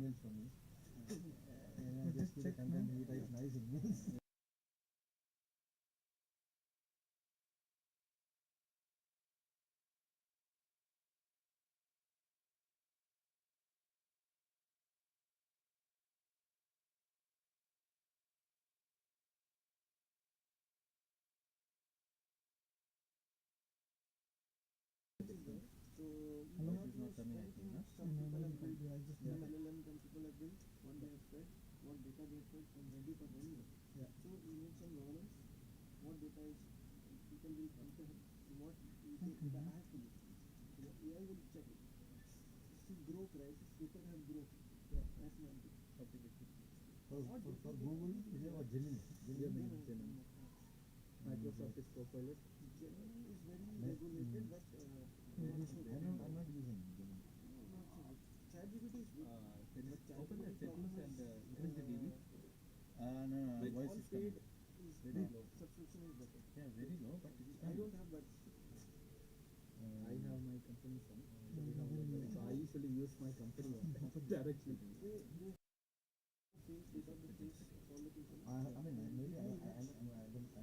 emails from me. And I just see the content, you type nice emails. So Hello? It is not coming, I think, huh? some people have built some LLM, some people have built what they have fed, what data they have fed, and ready for running it. Yeah. So you need some governance. What data is people will come to him. What you think data has to be. So the AI will check it. See growth, right? People have growth. Yeah. That's one thing. For Google, is it or Gemini? Gemini. Microsoft is Copilot. Gemini is very regulated, but I'm not using Gemini. no, not so good. ChatGPT is good. Can you open the settings and increase the dB? No, Like voice All is paid coming. is Very good. low. Subscription is better. Yeah, very low, but it is I coming. don't have that. I have my company phone, so I usually use my company one directly. They face data to face all the people. I mean, maybe I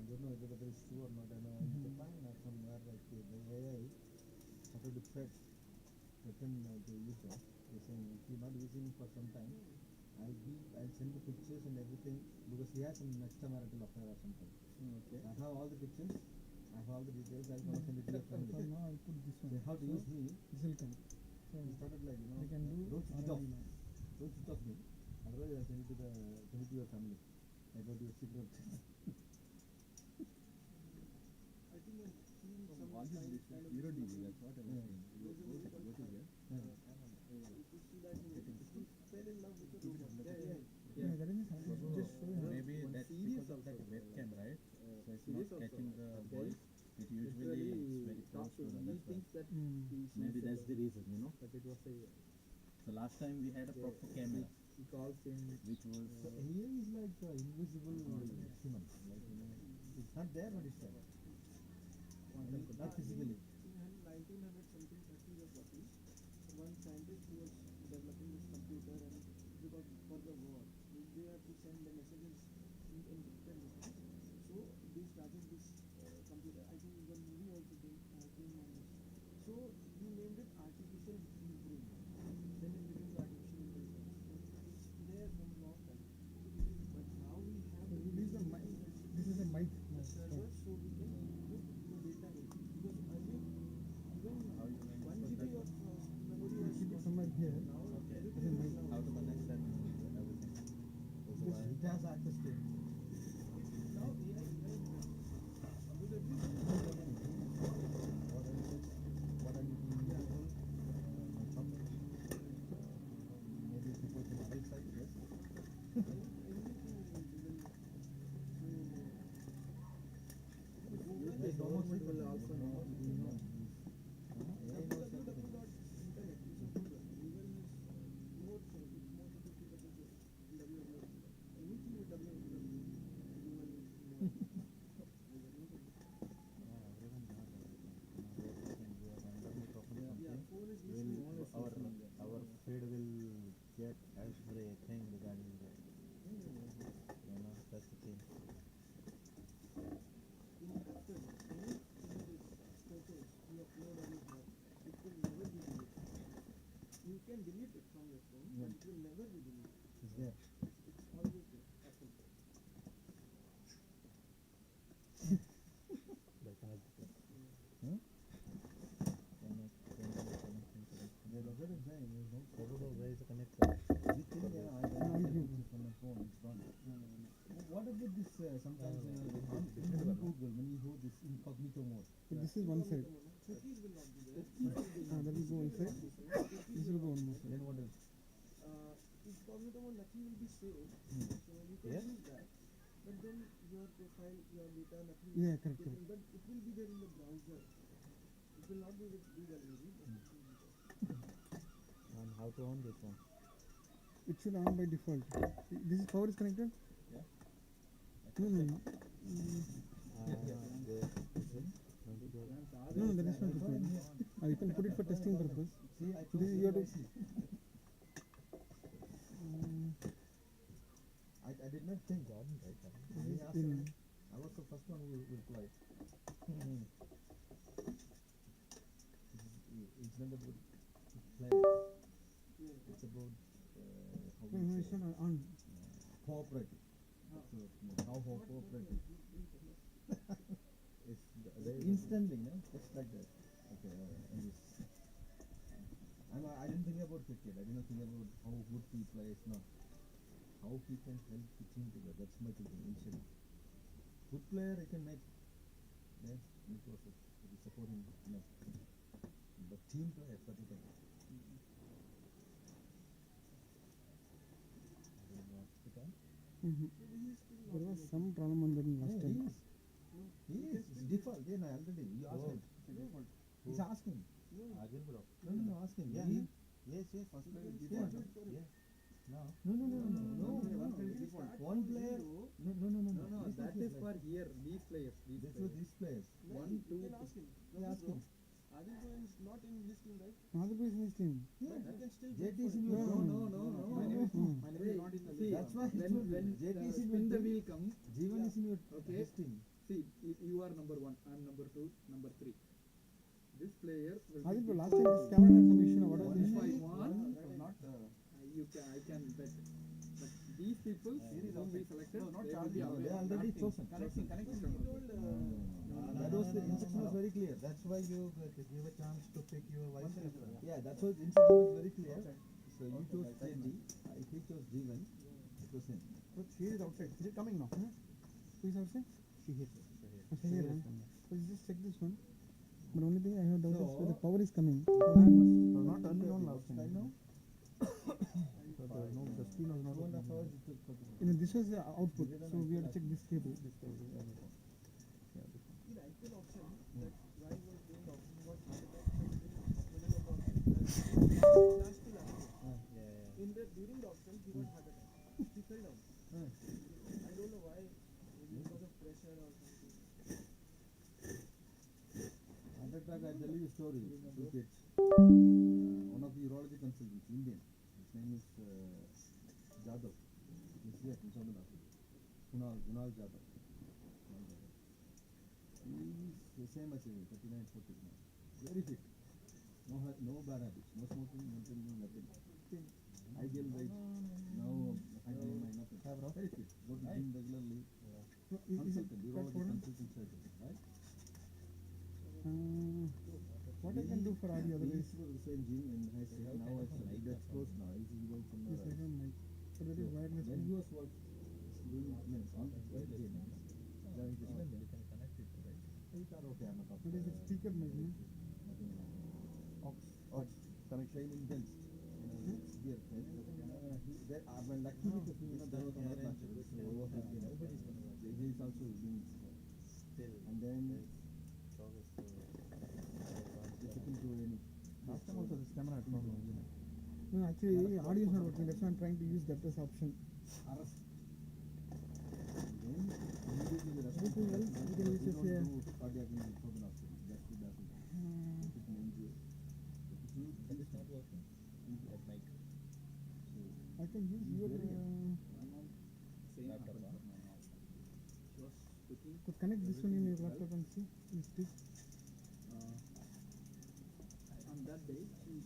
don't know whether it's true or not. I know in Japan or somewhere like the AI started to threaten the user. They're saying if you're not using it for some time, I'll send the pictures and everything because he has some extramarital affair or something. Okay. I have all the pictures. I have all the details. I'm gonna send it to your family. So now I'll put this one. They have to use me. This will come. So He started like we can do don't switch it off. already now. Don't switch off me. Otherwise I'll send it to your family. About your secret. I think I'm seeing some What is this? kind of 0 dB, that's what I was saying. There's a very What is it? if you see that he fell in love with the robot. Yeah, that is just show you. Maybe that's because of that webcam, right? So it's not catching the voice. It usually is very close to the other side. that Maybe that's the reason, you know. but it was a So last time we had a proper camera, he calls him which was here is like invisible human, like it's not there but it's there. Not physically. In 1900 something, 30s or 40s, one scientist who was developing this computer and because for the war, they have to send the messages in encrypted messages. So they started this computer. I think the movie also came on this. So he named it artificial brain. Then it became the artificial intelligence. It's there from long time. But now we have So this is a mic. This is a mic. the server, so we can put the data in. Because earlier, even 1 GB of memory was Keep it somewhere here. now okay. everything is now. How to connect and everything. Because it has access to it. Now AI because everything is What I'm doing my company. Maybe people can outside, yes. everything is digital. So The government will also know, www.internet. AI knows everything. Is a Google. Google is more safe. It's more than 50% safe in www. Anything with www, Google is more. Yeah, phone is listening. Our feed will get everything regarding that. That's the thing. In after any images, photos you upload on your blog, it will never be deleted. You can delete it from your phone, but it will never be deleted. It's there. It's always there. Apple. Hmm? They look at it saying there's no probable way to connect that. We think I can from my phone, it's gone. What about this sometimes in Google when you go this incognito mode? So this is one side. Cookies will not be there. That will go one side. This will go one more side. Then what else? Incognito mode, nothing will be saved. So you can Yeah. use that. But then your profile, your data, nothing Yeah, will be correct, taken. But it will be there in the browser. It will not be with Google maybe, but it will be there. And how to on this one? It should on by default. This is power is connected? Yeah. No, no, no. No, that is not required. You can put it for testing purpose. See, I This is your to. I did not think. Jordan, right? He asked in- me, I was the first one who replied. It's not about players. Yeah. It's about how No, we no, say it's not on. cooperative. So how cooperative. It's instantly, no, just like that. Okay, and this. I didn't think about cricket. I didn't think about how good he plays. No, how he can help the team together. That's my thinking initially. Good player, he can make. Yes, in the process. We support him. No, but team player, that's the thing. Mhm. There was some problem on that last No, time. he is. It's default. Yeah, no, already. You asked him. Default. He's asking. Agil bro. No, ask him. Yeah, He, yes, yes. First player is Yeah. default. Yes. No. No. One player. No. That is for here, these players. This was these players. No, One, you two, can ask him. Yeah, ask him. Adil Bro is not in this team, right? Another person in his team. Yeah. But he can still JT go is for in it. your No. My name is Hmm. my name is not in the See, list. That's why when JT is in spin your the team. wheel comes, Jeevan is in your Okay. his team. see, you are number 1, I am number 2, number 3. This player will I think be the last time this camera had some issue. What was the If issue? I One want, was not I can bet. But these people series whom of we selected, no, not they will Charlie. be No, aware. they are already chosen. Connecting. He told, That was the instruction was very clear. That's why you give a chance to pick your vice president. Yeah, that's why the instruction was very clear. Okay. So you Okay, chose that's JT. He chose Jeevan. It was him. But she is outside. Is it coming now? Huh? Who is outside? Shahir. Shahir. So you just check this one. But only thing I have doubt is where the So- power is coming. was not turning on last I time. know. So there was no, the screen was not 2.5 open. hours it took for You know, this was the output. So we have to check this cable. This cable. in IPL auction, that guy was doing auction, got heart attack in the middle of the auction. Last to last year. In the during the auction, he got heart attack. He fell down. I don't know why. Maybe because of pressure or something. At that time, I tell you a story. Two kids. One of the urology consultants, Indian. His name is Jadhav. He's here in Tamil Nadu. Kunal Jadhav. He's the same as you, 39, 40 now. Very fit. No bad habits. No smoking, no drinking, nothing. Ideal weight. No high BMI, nothing. Very fit. Go to gym regularly. So is it Consultant, cut urology for him? consultant surgeon, right? What I can do for Adi He otherwise? used to go to the same gym in high school. Now it's closed now. He's going somewhere Yes, I else. have mic. But that is wireless. When he was doing on the gym, then he just You can connect it, right? he thought, okay, I'm a top. What is it? Speaker mic, no? Ox connection in Delft. It's here. Well, luckily, there was another match. So overhead game. He's also doing Still, and then progress. they took him to any. Last time also this camera had problem. No, actually audio is not working. That's why I'm trying to use that as option. Arrest. Then immediately the rest Everything else we can use we this don't here. do cardiac in the southern hospital. That's the doesn't. It may injure. That is not working. That mic. I can use your same Laptop, happened huh? for my mom. She was cooking. to connect this one in your laptop and see. Is this On that day, she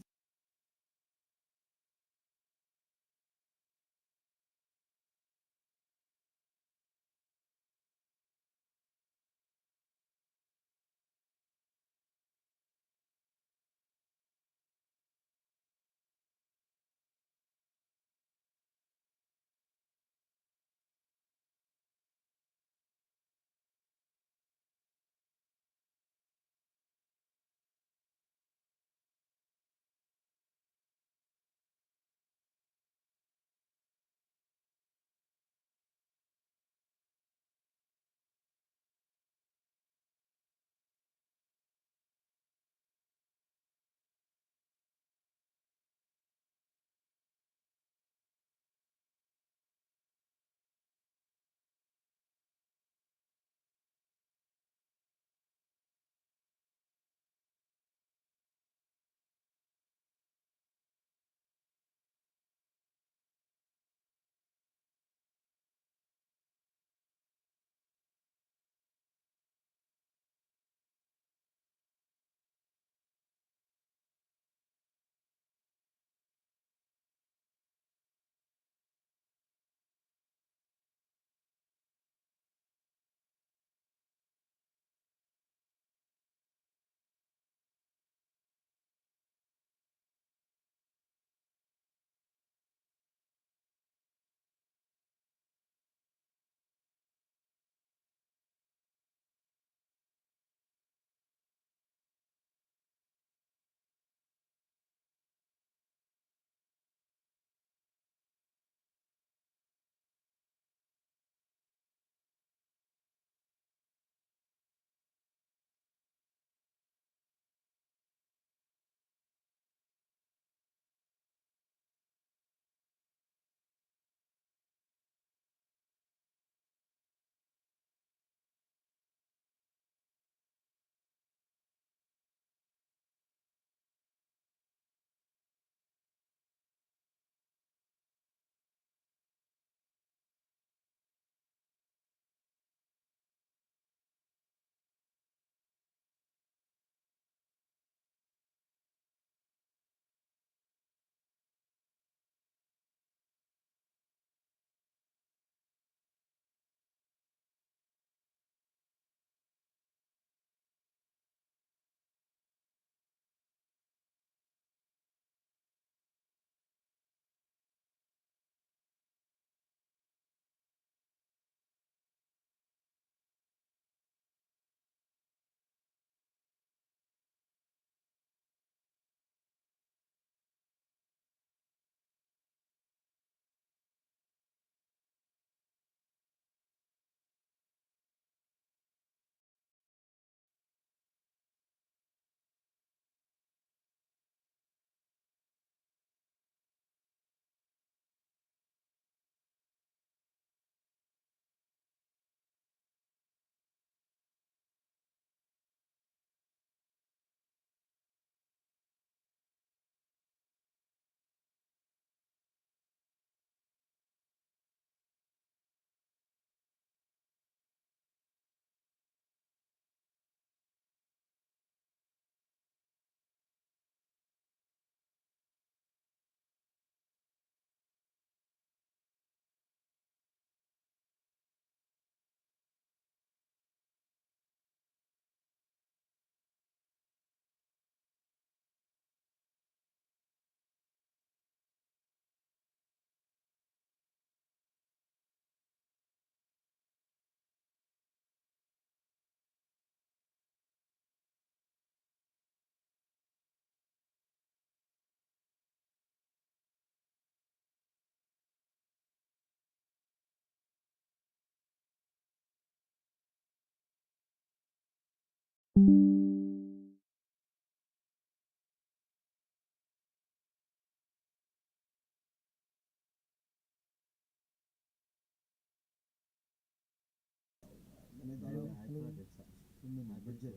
budget.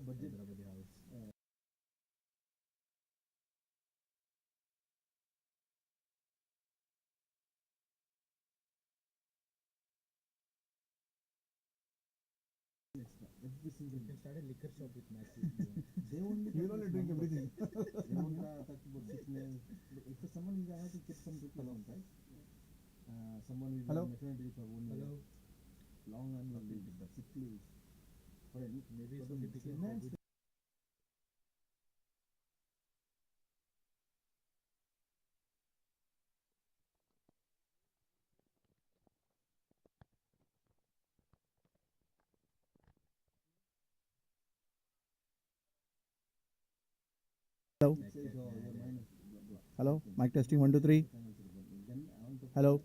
Budget. Hyderabadi house. Every single You can start a liquor shop with matches. they only You will only drink everything. they won't talk about sickness. If someone is, I have to keep some people around, right? Someone is Hello? on maternity for 1 year. Hello. Long annual leave, sick leave. For any, Maybe for somebody the picking finance COVID. Hello. says, oh, you're minus. Hello. Mic testing 1 2 3. Then I want to Hello.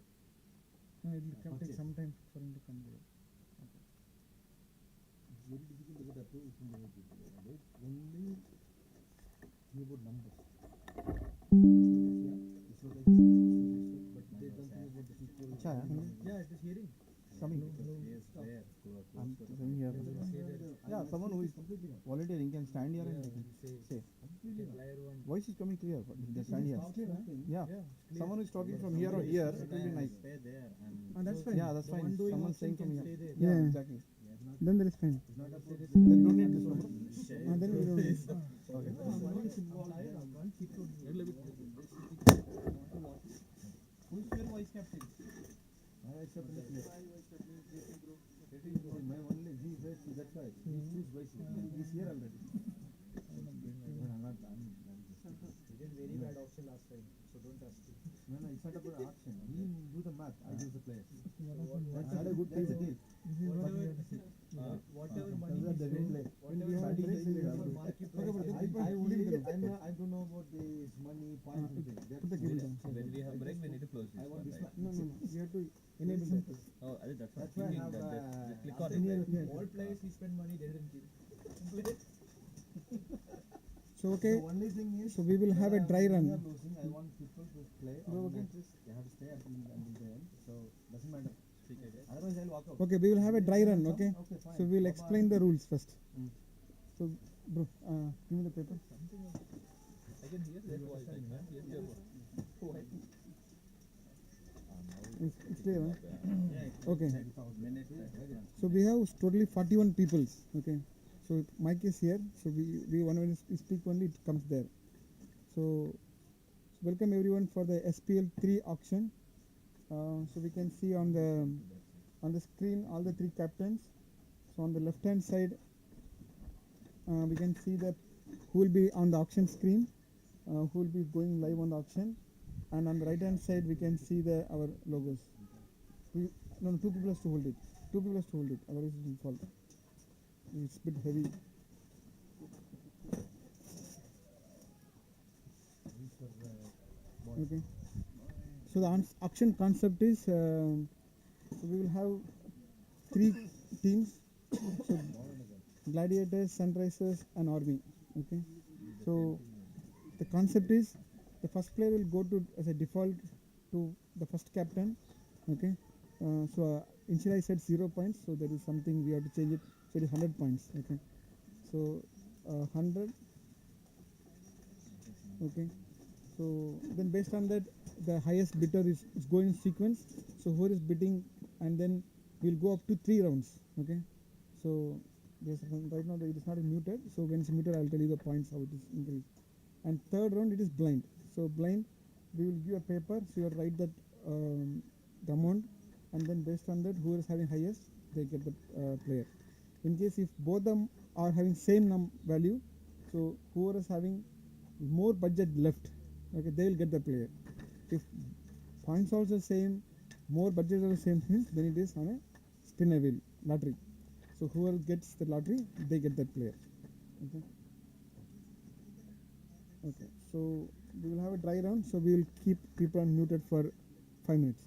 No, it will take some time for him to come there. It's very difficult to get approval from the people. Right? Only think about numbers. Yeah, it's not like but they don't think about the people. अच्छा है Yeah, it is hearing. coming. I'm sitting here. Yeah, someone who is volunteering can stand here and they can say. Voice is coming clear. But if they stand here. Yeah. Someone who is talking from here or here, it will be nice. Stay there and And that's fine. Yeah, that's fine. Someone saying from here. stay there. Yeah, exactly. Then there is fine. It's not about They don't need this one. Then we don't need. Okay. money is involved. Who's your vice captain? I accept the place. My only G is vice, that's why. He's vice. He's here already. He did very bad auction last time, so don't trust him. No, it's not about auction. He do the math. I do the players. That's Not a good deal. Whatever money That's he the spends, play. whatever money he spends on market price, I don't know about this money points and things. Put the cable down. when we have break, we need to close this I want one, this right? one. No. You have to enable that. Oh, that's what That's why I thinking have that just click on senior- it. all players he spend money, they didn't give. So okay. The only thing is, So we will have a dry when we run. are losing, I want people to play No, on okay. matches. They have to stay until the end. So doesn't matter. Speak again. Otherwise, I'll walk out. Okay, we will have a dry run. Okay. Okay, fine. So we'll explain the rules first. Mm. So, bro, give me the paper. I can hear that voice. I can't hear your voice. It's clear, huh? Yeah, Okay. minutes. So we have totally 41 peoples. Okay. So mic is here. So we when we speak only it comes there. So welcome everyone for the SPL-3 auction. So we can see on the screen all the three captains. So on the left hand side, we can see that who will be on the auction screen, who will be going live on the auction, and on the right hand side we can see our logos. No, 2 people has to hold it. 2 people has to hold it, otherwise it will fall. It's a bit heavy. Okay. So the auction concept is, so we will have 3 teams. So gladiators, sunrisers, and army. Okay. So the concept is the first player will go to as a default to the first captain. Okay. Initially I said 0 points, so there is something we have to change it. So it is 100 points. Okay. So 100. Okay. So then based on that, the highest bidder is going in sequence. So who is bidding, and then we'll go up to 3 rounds. Okay. So right now it is not muted. So when it's muted, I'll tell you the points how it is increased. And third round it is blind. So blind, we will give a paper. So you have to write that the amount, and then based on that, who is having highest, they get the player. In case if both them are having same value, so whoever is having more budget left, okay, they will get the player. If points also same, more budget are the same things, then it is on a spinner wheel, lottery. So whoever gets the lottery, they get that player. Okay. Okay. So we will have a dry round. So we will keep people unmuted for 5 minutes.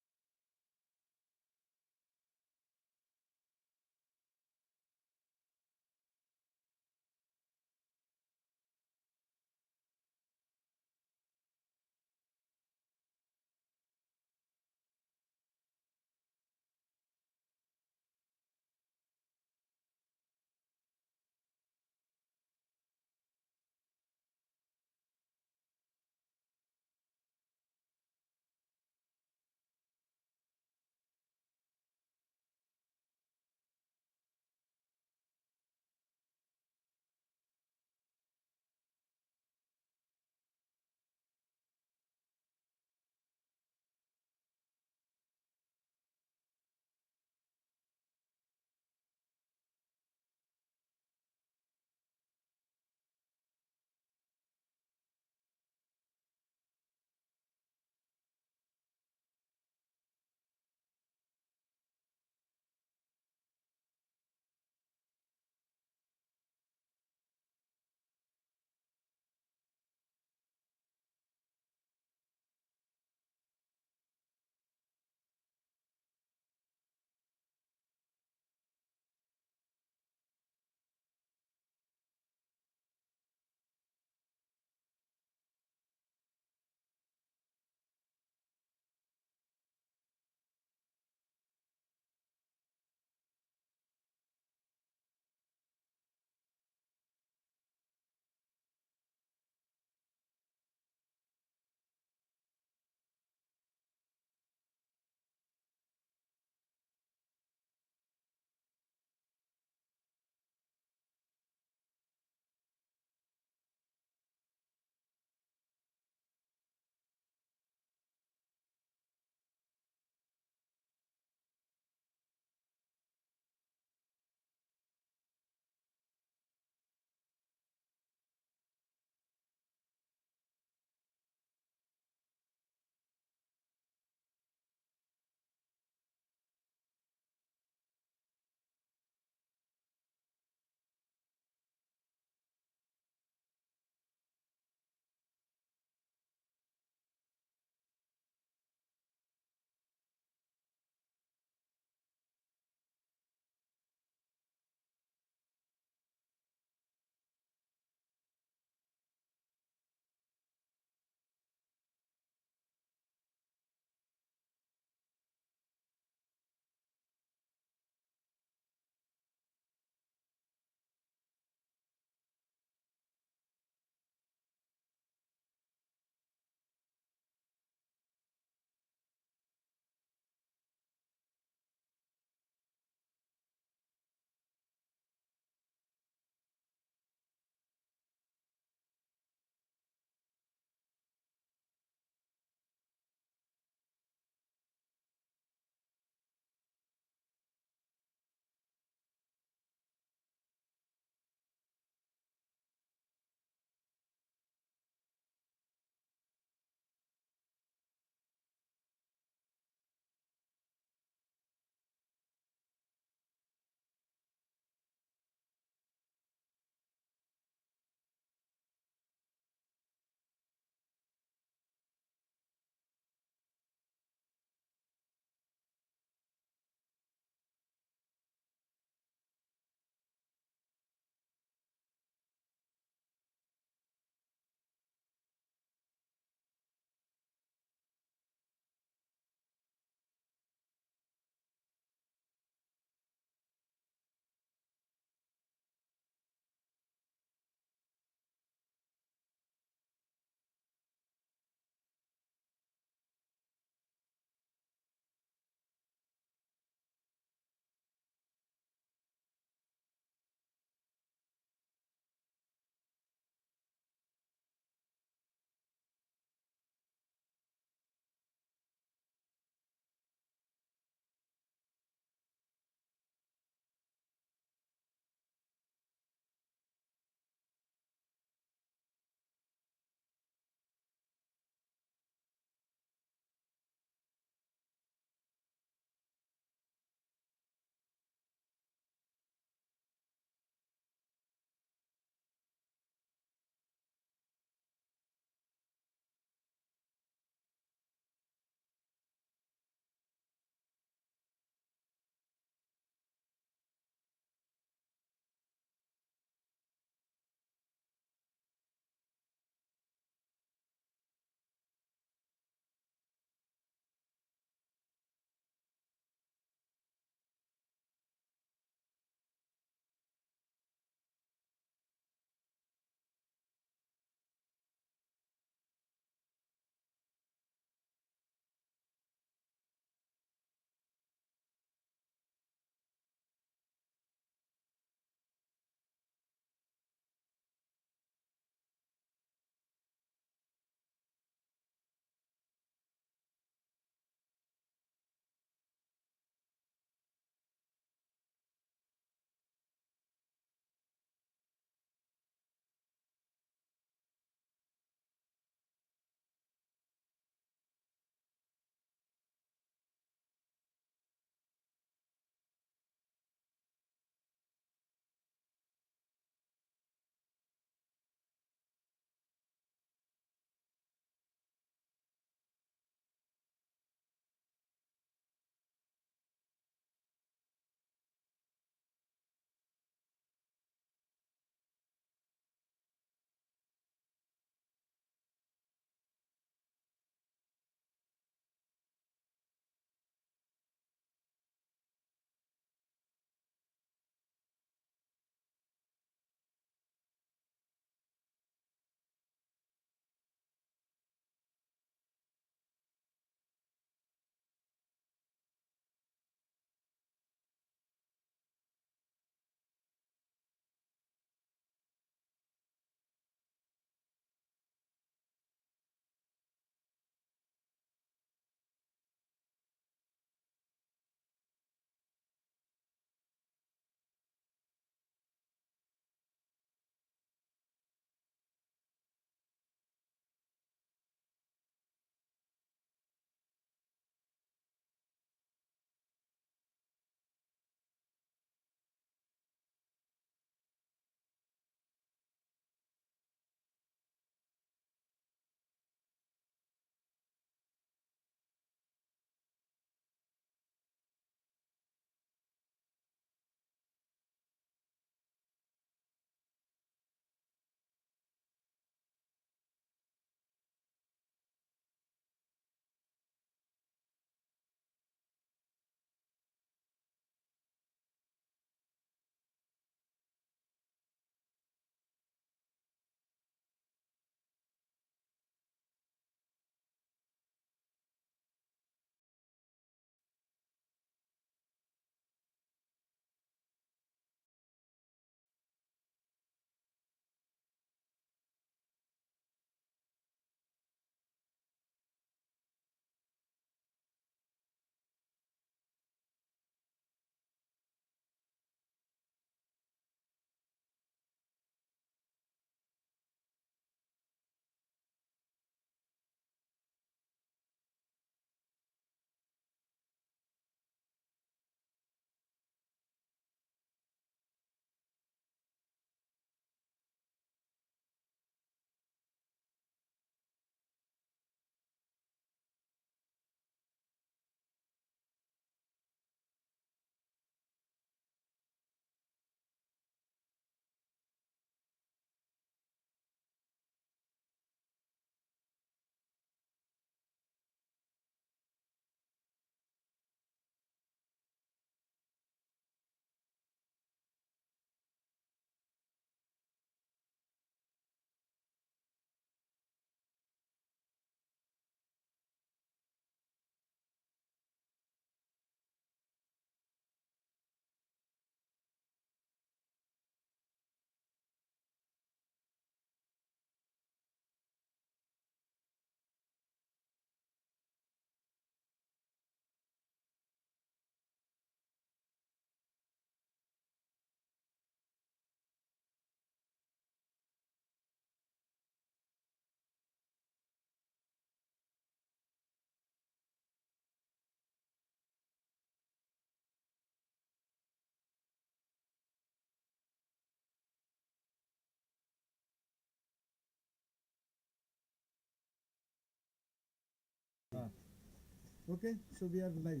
Okay, so we are live.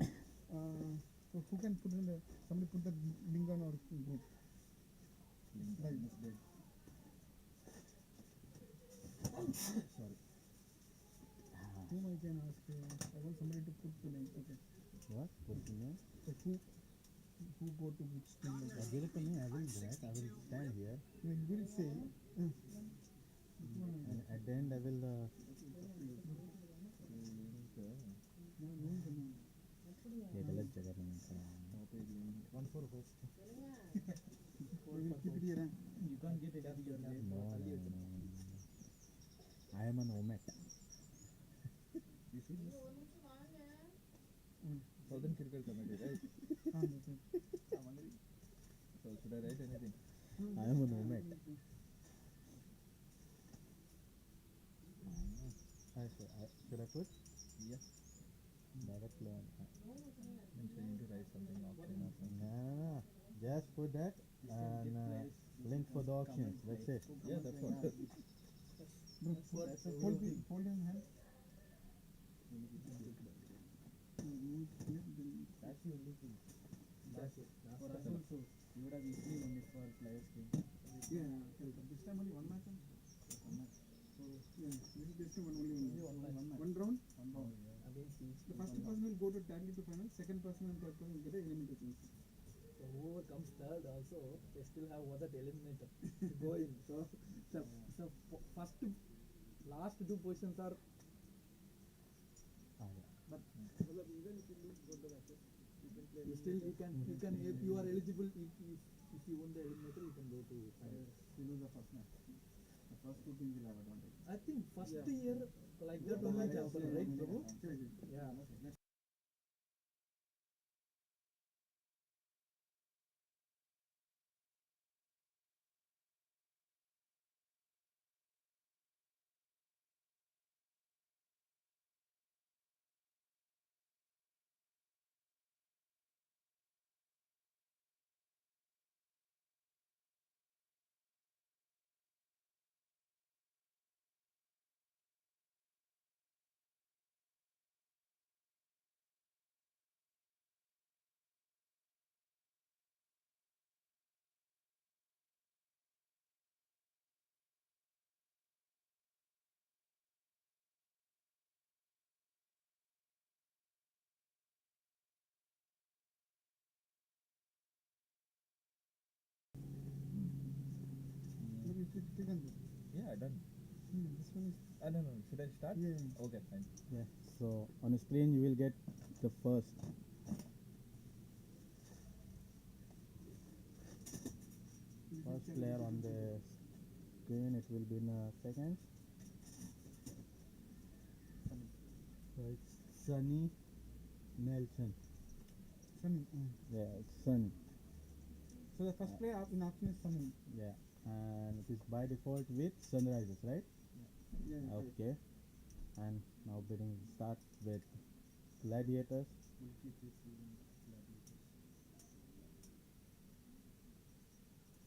So who can put in the, somebody put the link on our group. Live. Sorry. Whom I can ask? I want somebody to put the link. Okay. What? What's the name? So who go to which stream? Like that? Give it to me. I will do that. I will stand here. You will say. And at the end, I will. ये गलत जगह पे नहीं था. We will keep it here. You can't get it here. No. I am an OMET. You see this? Southern Cricket Committee, right? That's it. I'm wondering. So should I write anything? I am an OMET. Should I put? Yeah. Direct loan. Means I need to write something auction or something. No. Just put that and link for the auctions. That's it. Yeah, that's what. Hold in hand. That's the only thing. That's it. For us also, you would have easily won it for players game. Yeah, this time only one match. So yeah, this is just only one round. Against each The first person will go to directly to final. Second person and third person will get a elimination chance. So whoever comes third also, they still have one that eliminator to go in. So first to last two positions are. But even if you lose both the matches, you can play. You are eligible if you win the eliminator, you can go to final. You lose the first match. The first two teams will have advantage. I think first year like that only it happened, right, Prabhu? Yeah. Yeah, done. This one is. No. Should I start? Yeah. Okay, fine. Yeah. So on the screen you will get the first. First player on the screen. It will be in a second. So it's Sunny Nelson. Sunny. Yeah, it's Sunny. So the first player in auction is Sunny. Yeah, and it is by default with Sunrises, right? Yeah. Okay. And now bidding will start with Gladiators. We'll keep receiving gladiators.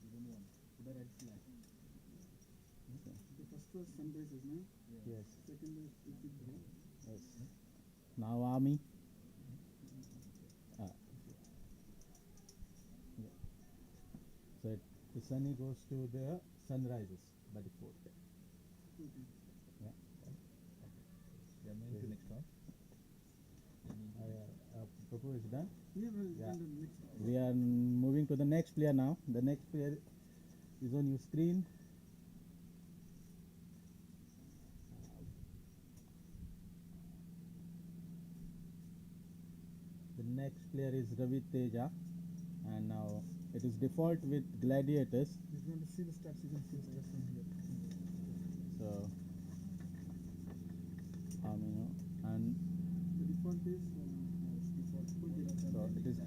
Even one. Put a red flag. Okay. The first was Sunrises, no? Yes. Second is Bro. Yes. Now Army. Yeah. So the Sunny goes to the Sunrises by default. Okay. Yeah. Yeah, moving to next one. Prabhu is done. Yeah, well, Yeah. then the next. We are moving to the next player now. The next player is on your screen. The next player is Ravi Teja, and now it is default with Gladiators. If you want to see the stats, you can see the stats from here. So, and The default is full bid. so it is.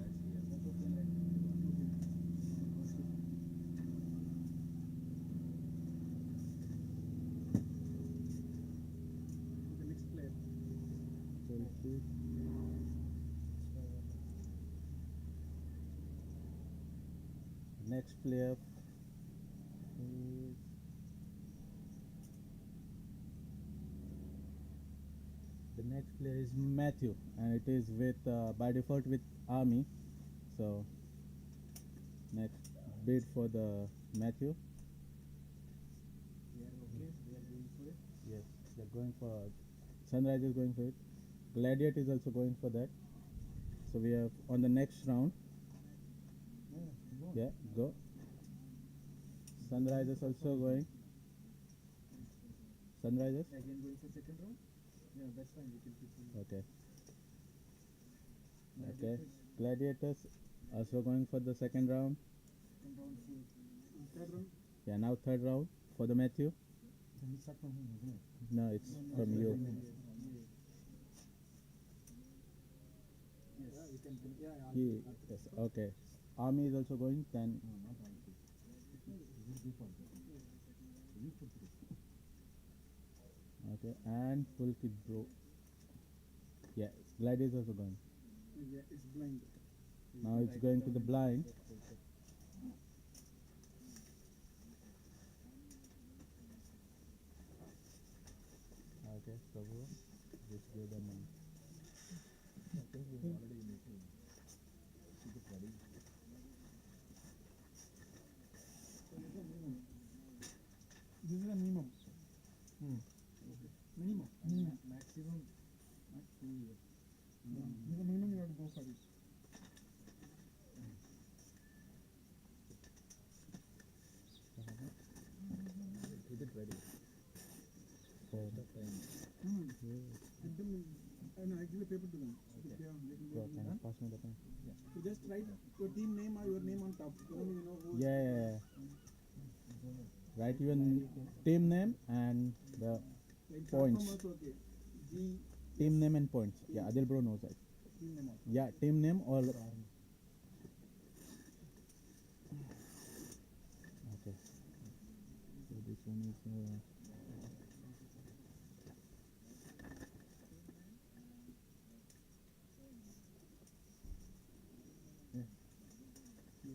The next player. Next player is the next player is Matthew, and it is with by default with Army. So next bid for the Matthew. We are okay. We are going for it. Yes, they're going for Sunrise is going for it. Gladiator is also going for that. So we are on the next round. Yeah, go. Sunrise is also going. Sunrises. Again going for second round. Yeah, that's fine. We can keep. Okay. Okay. Gladiators also going for the second round. Second round for Third round. Yeah, now third round for the Matthew. So we start from him, isn't it? No, it's from you. Yes. Yeah, you can. Yeah, He, yes, okay. Army is also going. Then No, not all three. This is default. We put three. okay, and full kit bro. Yeah, Gladiator is also going. Yeah, it's blind. Now it's going to the blind. Okay, so just give them. I think we already need to keep it ready. This is a minimum. Minimum. Maximum, not 2 years. This is a minimum you have to go for it. Keep it ready. So, Give them, no, I give a paper to them. If they are letting so them can you pass me the pen? You just write your team name or your name on top. So only you know who. Yeah. Write your team name and the Like points. short form also okay. G team name and points. Yeah, Adil bro knows that. team name also. Yeah, team name or. Okay. So this one is.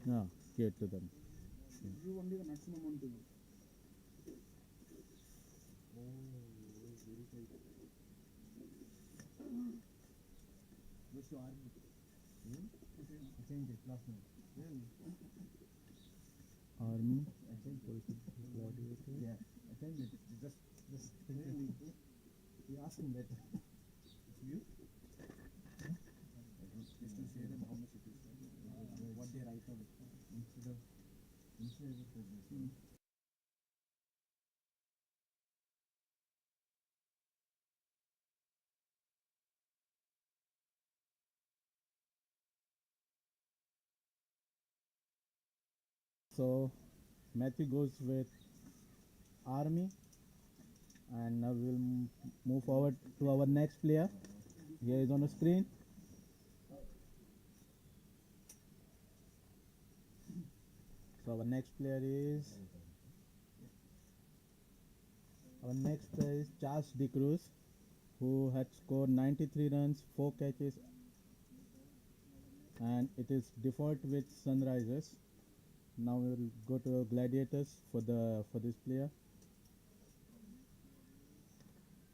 No, give it to them. You only the maximum amount to you. What's your army? I changed it last night. Really? Army. I changed it. Gladiator. Yeah, I changed it. Just thinking. He asked him that. It's you? Just to say them how much it is. What they write on it. Instead of this one. So Matthew goes with Army, and now we'll move forward to our next player. Here is on the screen. So our next player is Charles De Cruz, who had scored 93 runs, 4 catches, and it is default with Sunrisers. Now we will go to Gladiators for this player.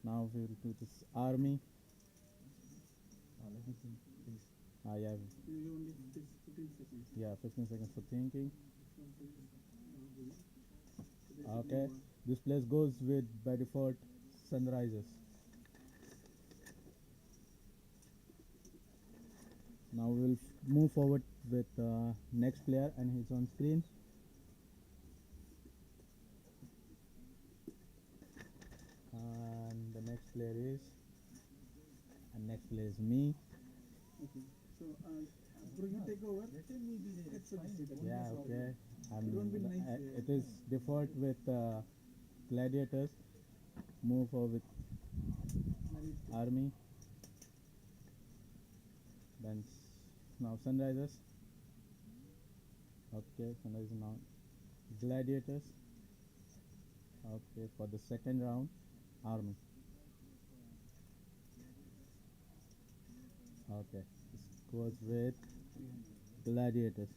Now we will do this Army. Let me think, please. Yeah, You only 15 seconds. yeah, 15 seconds for thinking. Okay, this place goes with by default Sunrisers. Now we'll move forward with next player, and he's on screen. And the next player is me. Okay. So, bro, you take over. Let me be there. It's fine. Yeah, okay. It won't be nice, It is default with Gladiators. Move forward with Army. Then now Sunrisers. Okay, Sunrisers now. Gladiators. Okay, for the second round, Army. Okay, this goes with Gladiators.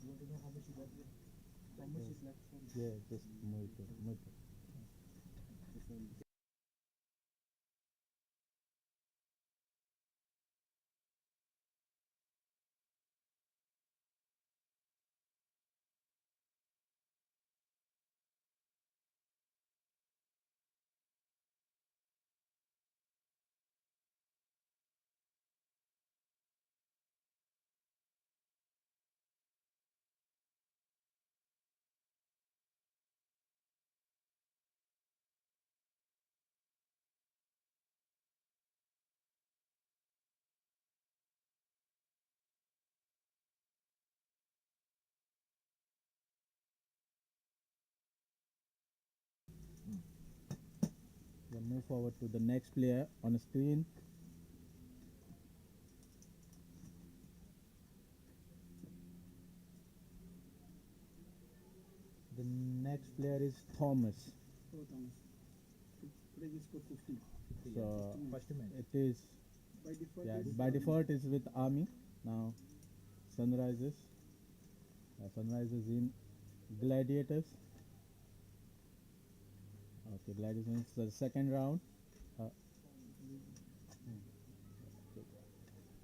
You want to know is left for Yeah, just move it. Move it. Then move forward to the next player on the screen. The next player is Thomas. Oh, Thomas. Today he scored 50. So first match. it is, By default, yeah, it's by default is with Army. Now Sunrises. Sunrises in Gladiators. Okay, Gladiators. The second round. Uh,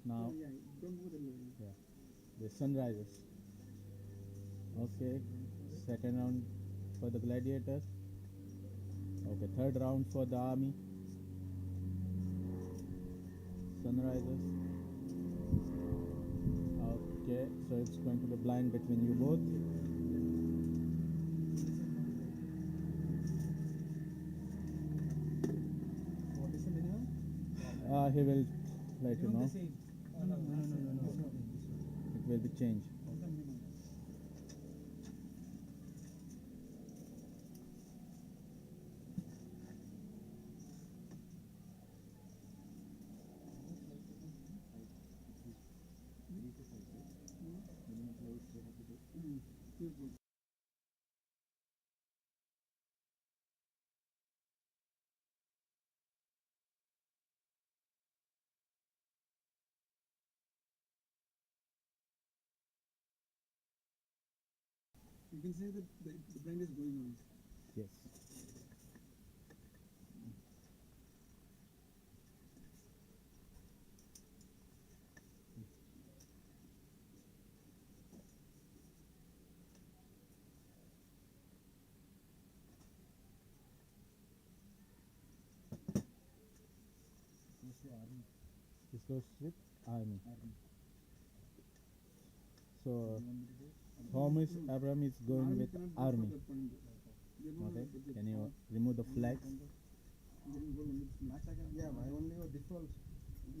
now, Oh, yeah, don't move the yeah, the Sunrises. Okay, second round for the Gladiators. Okay, third round for the Army. Sunrises. Okay, so it's going to be blind between you both. What is the minimum? He will let you Minimum know. the same. No. It will be changed. It's the minimum. Minimum price they have to take. Feels good. You can say that the blind is going on. Yes. Goes to army. This goes with Army. Army. So You want me to do? Thomas Abram is going with cannot go Army. for that point. They don't Okay. have budget. Can you remove the flags? Getting goal only this match. Yeah, my only default.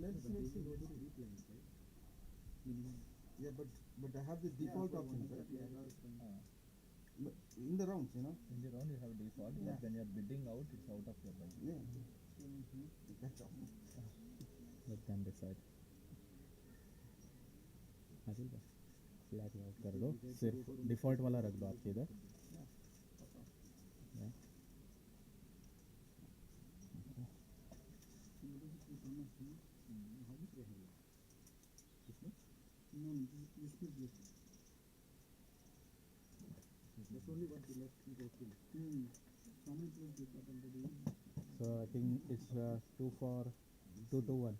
Let's But see. they go to replaying, right? Minimum. Yeah, but I have the default option, right? Uh, But in the rounds, you know. in the round you have default, Yeah. but when you are bidding out, it's out of your budget. Yeah. That's all. Let them decide. Adil भाई flag out कर दो, सिर्फ default वाला रख दो आपके इधर. Yeah. How much they have? This much? No, this is good. That's only what we left in total. How many players they got already? So I think it's 2-1.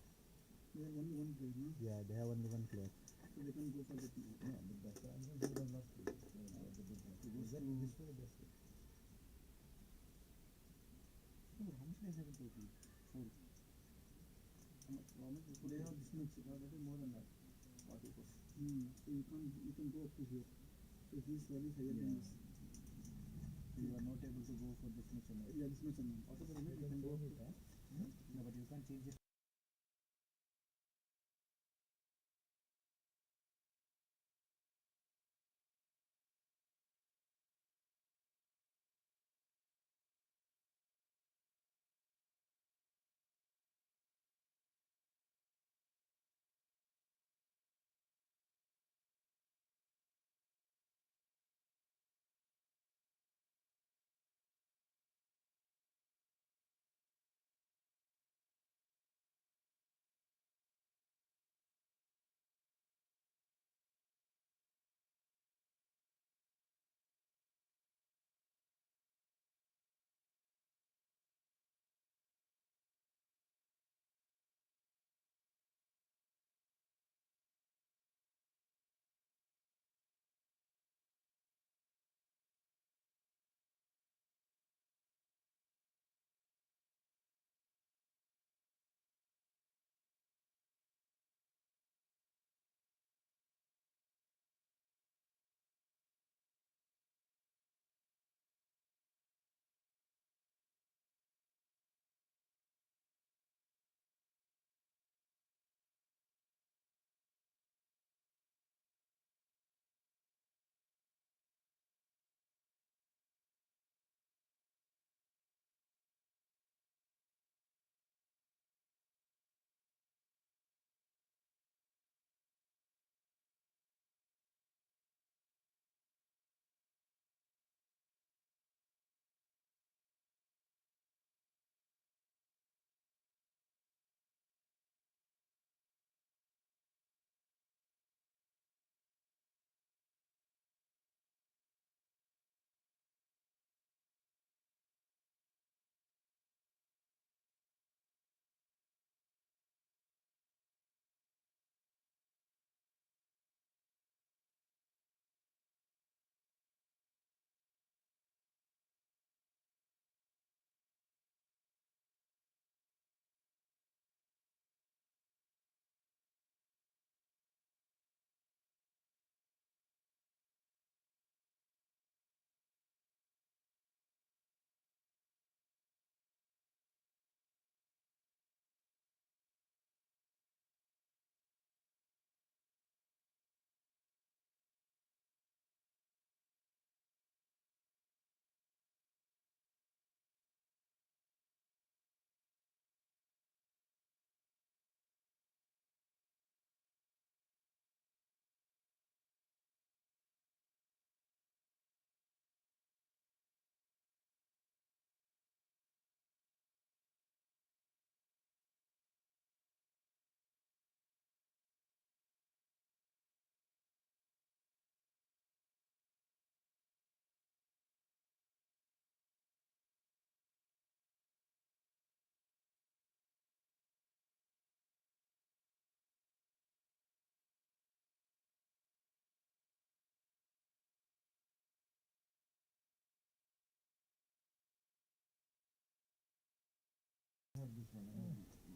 They have only one player, no? Yeah, they have only one player. So they can go for that. Yeah, but that's why I'm going to not play. The bid one. Is that this way or that way? No, but how much they have in total? Four. How much? They have this much. No, that is more than that. What it was. So you can go up to here. So his value is higher than Yeah. this. You are not able to go for this much amount. Yeah, this much amount. What is the limit? You can go it, huh? No, but you can't change it.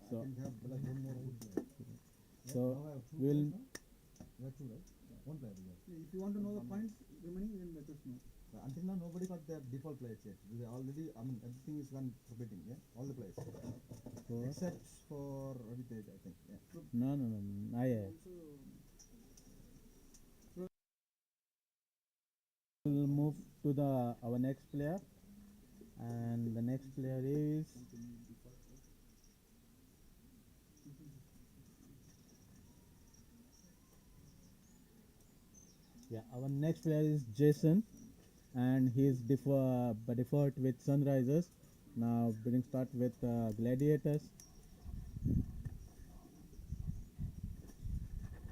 So- I can have like one more wood player. So Now I have two we'll players now. You have two, right? One player we have. If you want to know the points remaining, then let us know. Until now, nobody got their default players yet. They already, I mean, everything is gone for betting, yeah? All the players. for Except for Ravitej, I think, yeah. no. I Also, will move to the our next player, and the next player is our next player is Jason, and he is by default with Sunrisers. Now bidding start with Gladiators.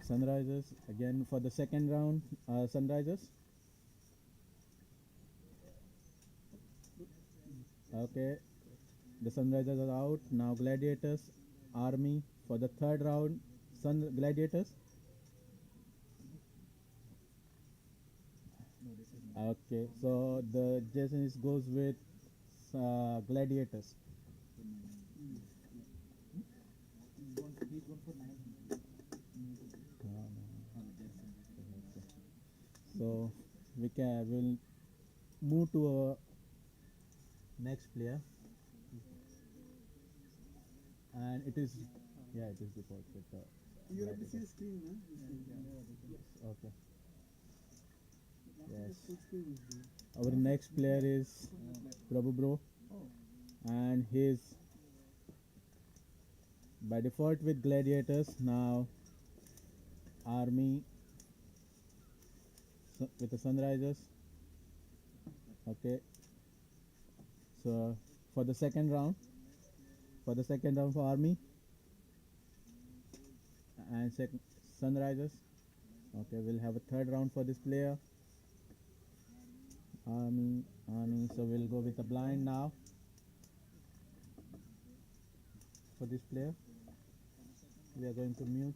Sunrisers again for the second round. Sunrisers. Okay, the Sunrisers are out. Now Gladiators, Army for the third round. Gladiators. Okay, so the Jason goes with Gladiators. He's gone for 900. So will move to our next player, and it is default with You have to see the Gladiators. screen, huh? yes. Okay. Last time Yes. the full screen was there. Our next player is Prabhu Bro, Oh, and he's by default with Gladiators. Now Army with the Sunrisers. Okay, so for the second round, for Army and second Sunrisers. Okay, we'll have a third round for this player. Army. So we'll go with a blind now for this player. We are going to mute.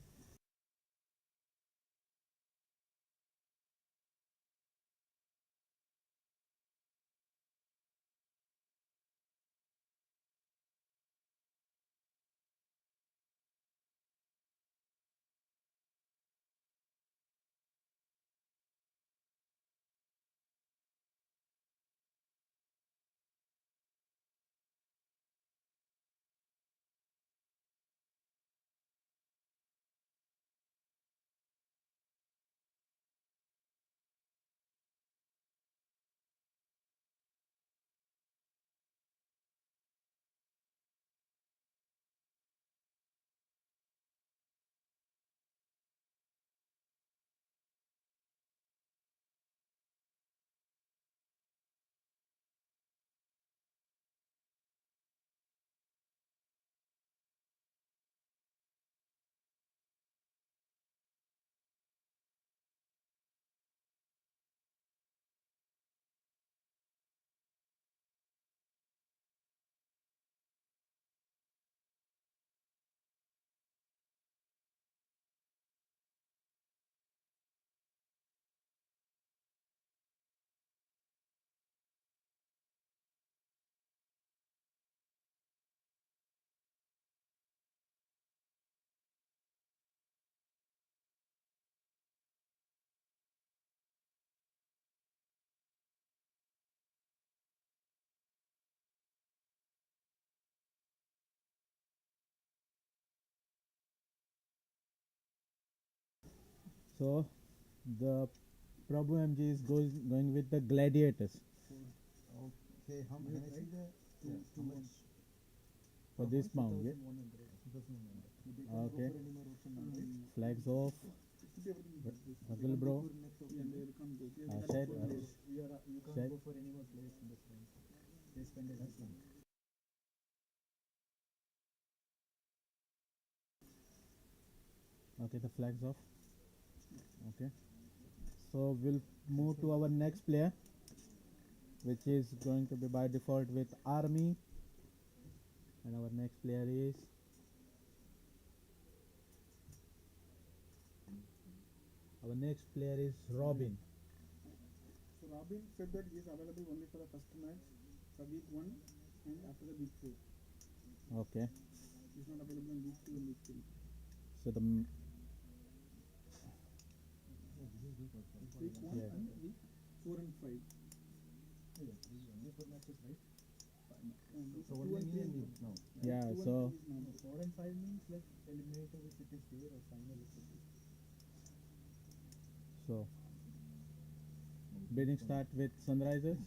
So the Prabhu MG is going with the Gladiators Okay, how can I see the, yeah, how much? for this pound. Yeah? 2100. 2100. They can't Okay. go for any more auction now, right? Flags off. Ragul bro. Next Yeah, auction. they can't go. They Uh, can't Shed, go uh, there. You can't Shed. go for any more players in this round. They spend everything. Okay, the flags off. Okay. So we'll move to our next player, which is going to be by default with Army, and our next player is Robin. So Robin said that he is available only for the first match, for week 1 and after the week 4. Okay. It's not available in week 2 and week 3. So the Week 1 Yeah. and week 4 and 5. Only 4 matches, right? Week So 2 only and me 3 and you now. Yeah, 2 and so 3 is not. 4 and 5 means like eliminator with second tier or final with second. so bidding start with Sunrisers.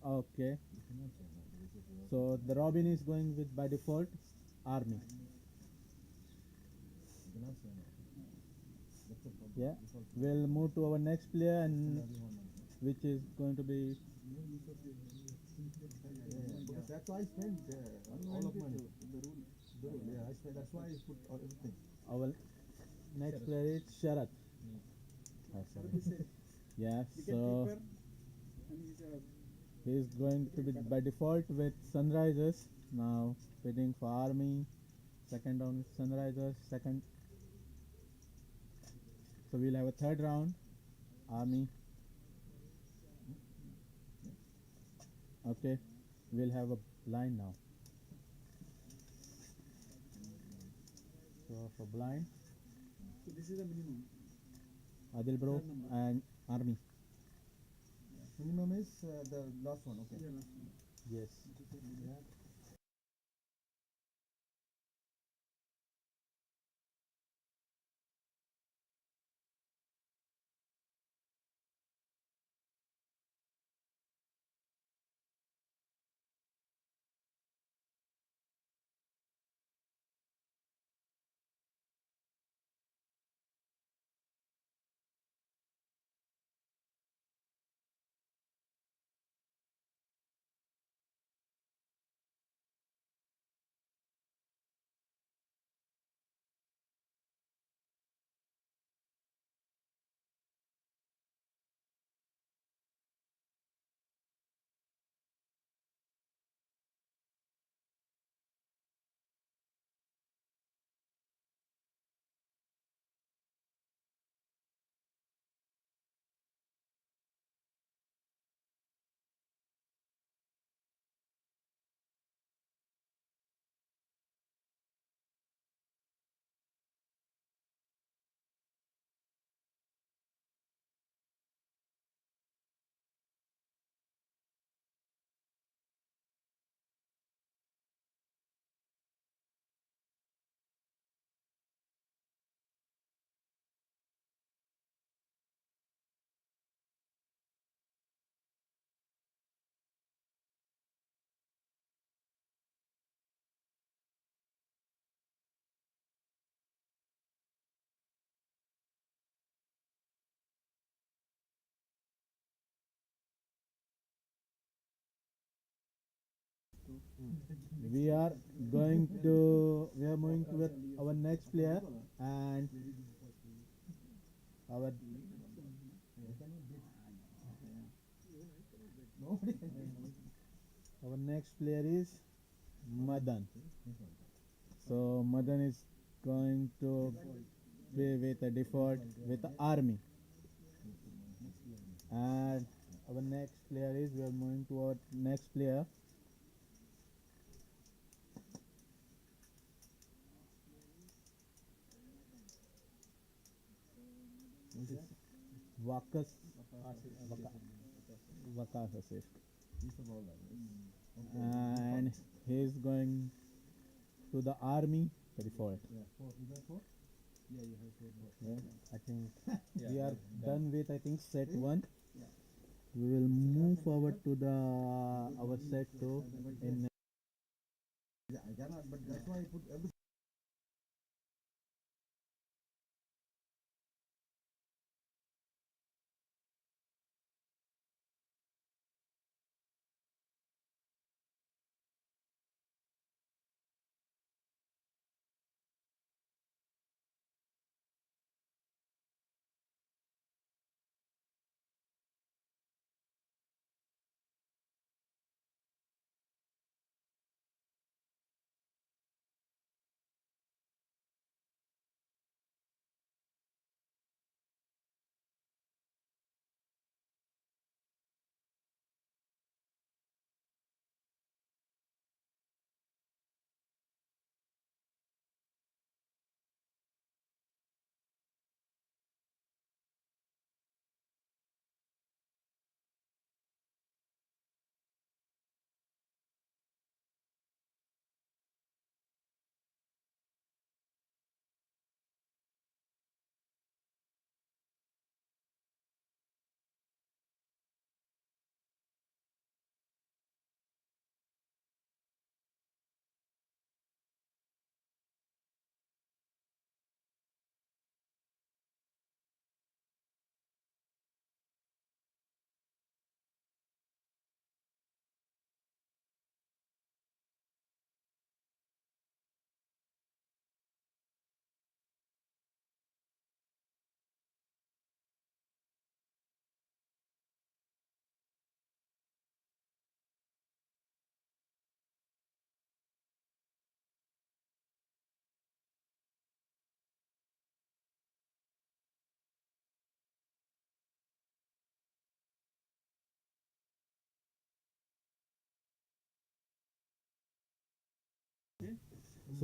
Okay. So the Robin is going with by default Army. Yeah. We'll move to our next player, and which is going to be Because that's why I spent all of money. The rule, yeah, I spent, that's why I put everything. our next player is Sharat. Sharath is a Yeah. wicket So keeper and he's a he's going to be by default with Sunrisers. Now bidding for Army. Second round with Sunrisers. Second. So we'll have a third round. Army. Okay. We'll have a blind now. So for blind, so this is a minimum. Adil Bro Third number. and Army. Minimum is the last one, okay. Yeah, last one. Yes. We are moving with our next player, and our Nobody can. our next player is Madan. So Madan is going to play with a default with the Army, and our next player is we are moving to our next player. Vakas Vakas Asif. He's a bowler. Okay. And he's going to the Army by default. Yeah, four. You got four? Yeah, you have 4 more. Yeah, I think Yeah, we are done. done with set See? 1. Yeah. We will move forward to the our set 2 in Yeah, I cannot, but that's why I put everything.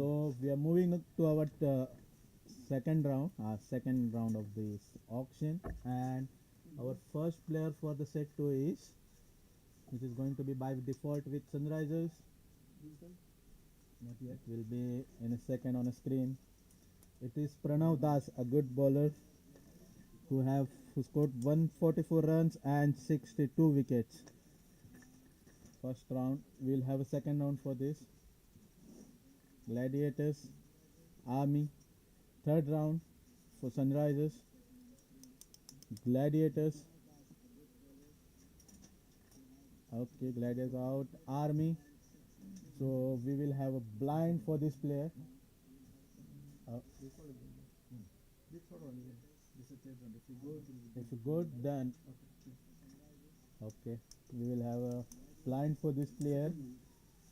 So we are moving to our second round of this auction, and our first player for the set 2 is, which is going to be by default with Sunrisers. This one. Not yet. It will be in a second on a screen. It is Pranav Das, a good bowler who scored 144 runs and 62 wickets. First round. We'll have a second round for this. Gladiators, Army. Third round for Sunrisers, Gladiators. Okay, Gladiators out. Army. So we will have a blind for this player. This one is good. This third one is this is third one. If you go to If you go, then okay, we will have a blind for this player.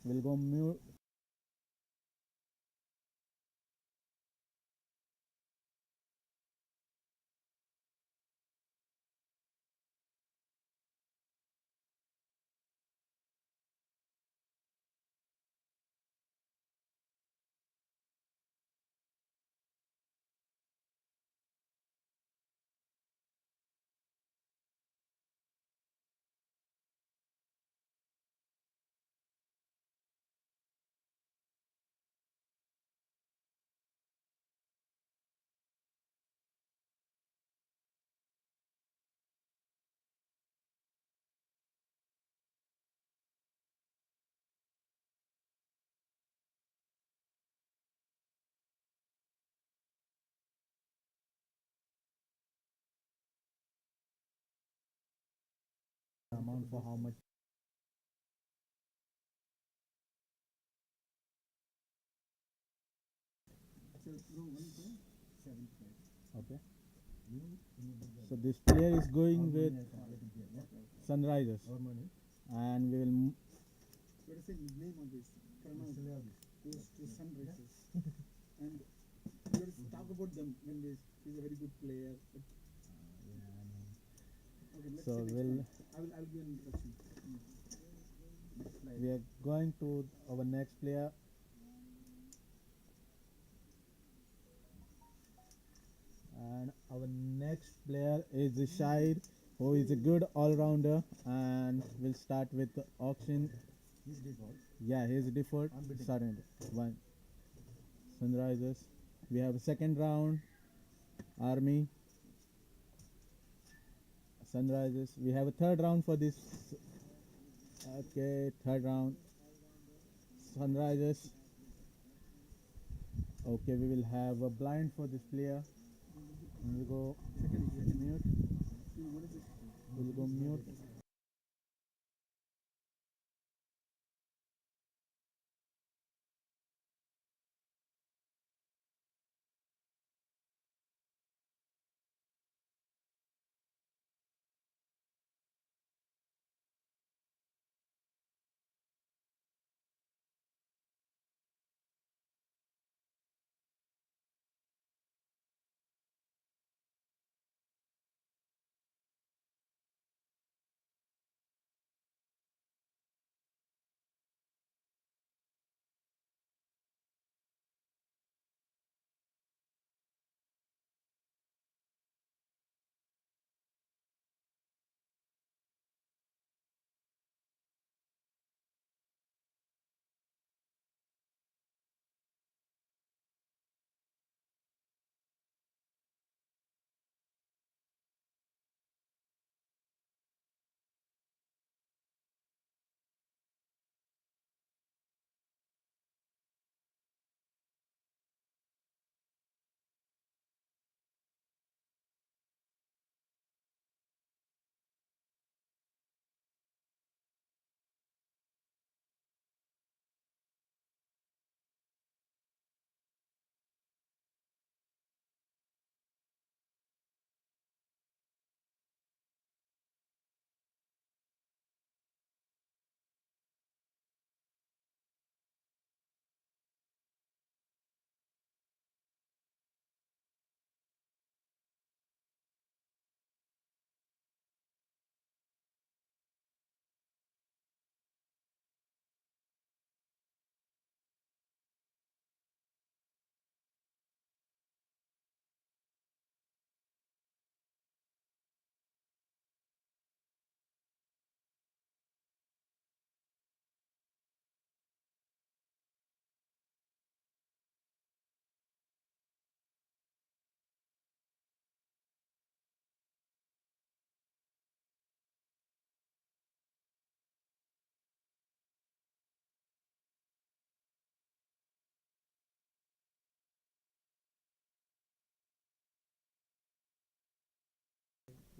We'll go mute. Amount for how much? so go 1.75. Okay. So this player is going with Sunrisers, Our money. and we will. What is the name of this? Pranav goes to Sunrisers. And let us talk about them when he's a very good player. But okay, let's So see next we'll. one. I'll give an introduction. Next slide. We are going to our next player. And our next player is Shahid, who is a good all-rounder, and we'll start with the auction. His default. Yeah, he's default. I'm bidding. Starting with one. Sunrisers. We have a second round. Army. Sunrisers. We have a third round for this. Okay, third round. Sunrisers. Okay, we will have a blind for this player. And we'll go mute. What is it? We'll go mute.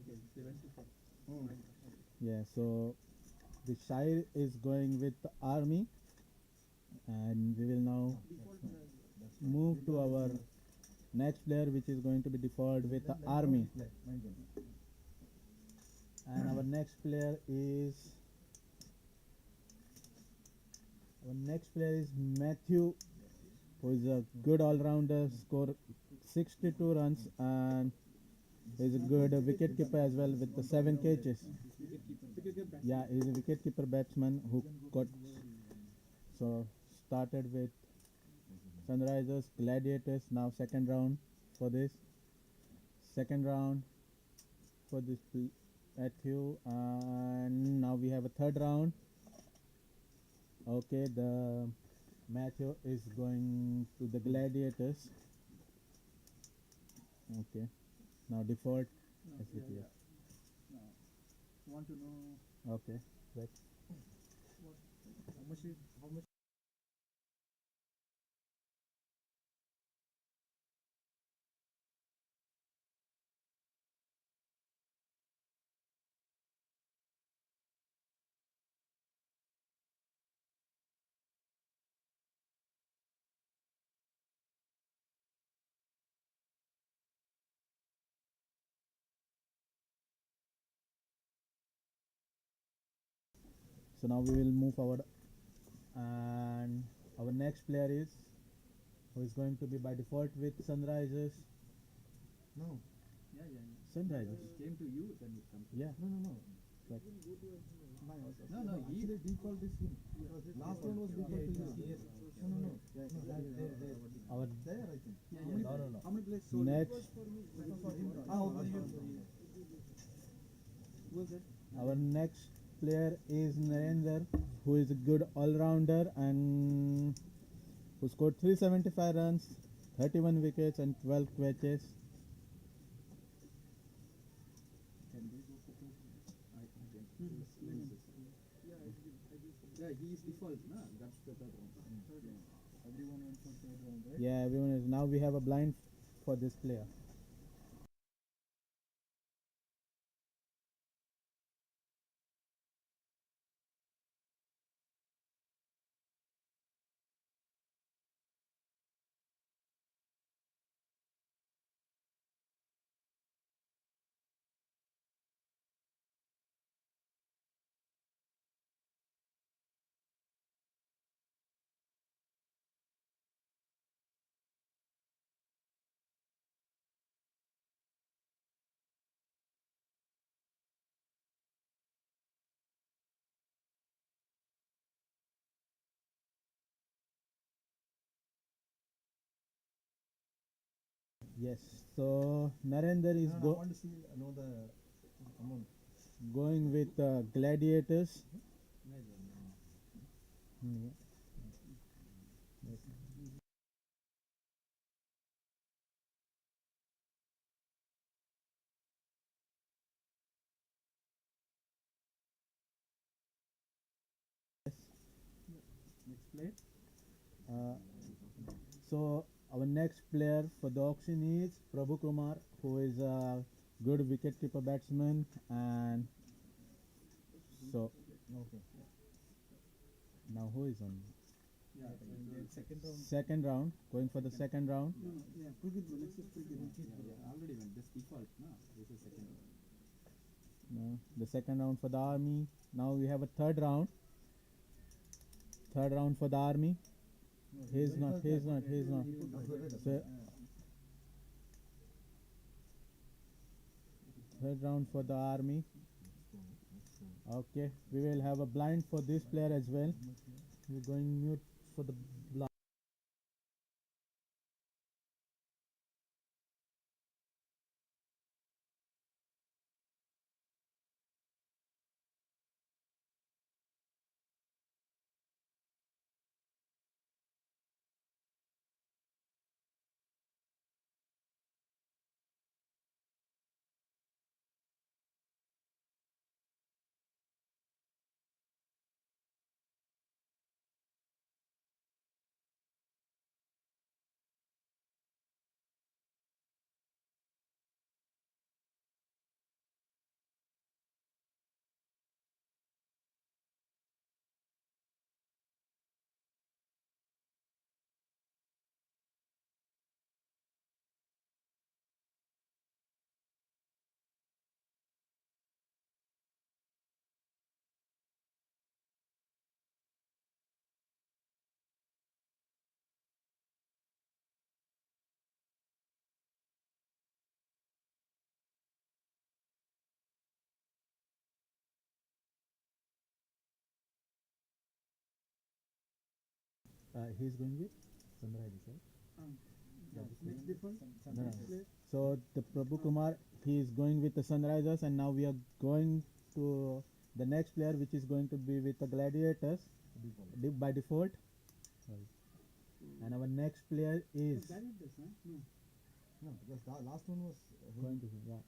Okay, 74. Yeah, so the Shire is going with the army, and we will now Default move to our next player, which is going to be default with the army. And our next player is Matthew, who is a good all-rounder, score 62 runs, and is a good wicket keeper as well with the 7 catches. Yeah, he's a wicket keeper batsman who got so started with Sunrisers, Gladiators. Now second round for this. Second round for this Matthew, and now we have a third round. Okay, the Matthew is going to the Gladiators. Okay, now default SEPL. Now, want to know Okay, right. how much So now we will move forward, and our next player is who is going to be by default with Sunrisers. No, yeah. Sunrisers. Came to you, then it comes. Yeah. no. Right. No, he Actually, default is him. Last one was default to you. Yes. No. Our There, I think. No. How many players sold? next was that? our next player is Narendra, who is a good all-rounder and who scored 375 runs, 31 wickets and 12 catches. Can they go for two? I can. Yeah, he is default, na? That's the third round. Everyone went for third round, right? Yeah, everyone is now we have a blind for this player. Yes, so Narendra is I want to see know the amount. going with Gladiators. Hmm. Next player. Uh, so our next player for the auction is Prabhu Kumar, who is a good wicketkeeper batsman, and so Okay. now who is on Yeah, in the second round. second round? Going for the second round. Yeah, Pulkit next is Pulkit. Yeah, already went. This default, na? This is second round. No, the second round for the army. Now we have a third round. Third round for the army. He's not. So third round for the army. Okay, we will have a blind for this player as well. We're going mute for the blind. He's going with Sunrise, right? Next default. No, no. So the Prabhu Kumar, he is going with the Sunrisers, and now we are going to the next player, which is going to be with the Gladiators by default. Sorry. And our next player is Gladiators, huh? No. No, because the last one was going to be, yeah.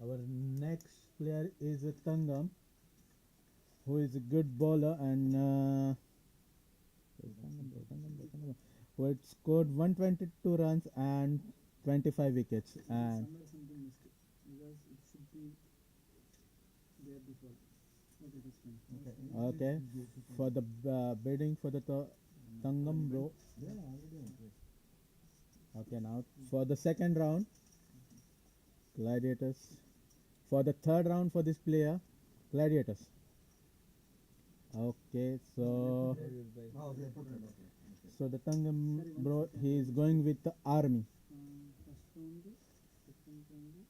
Our next player is Tangam, who is a good bowler and who had scored 122 runs and 25 wickets. And Somewhere something missed because it should be their default. Okay, that's fine. okay, for the bidding for the Tangam bro. yeah, already in place. Okay, now for the second round, Gladiators. For the third round for this player, Gladiators. Okay, so Oh, they put it, okay. so the Tangam bro, he is going with the army. First round, second round.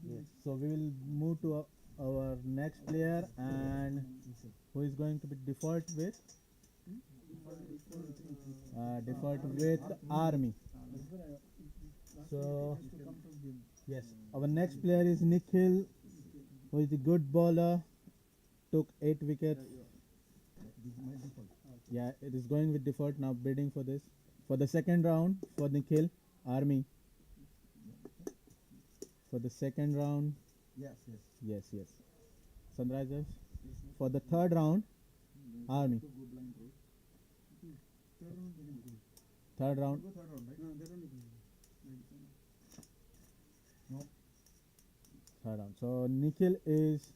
Yes. So we will move to our next player, and who is going to be default with army. So yes, our next player is Nikhil, who is a good bowler, took 8 wickets. This is my default. Yeah, it is going with default now. Bidding for this for the second round for Nikhil army. For the second round, Yes, yes. yes, yes, Sunrisers. For the third round, army. Go blind, right? Third round, we can go. Third round, Go third round, right? No, third round, we can go. No. third round. So Nikhil is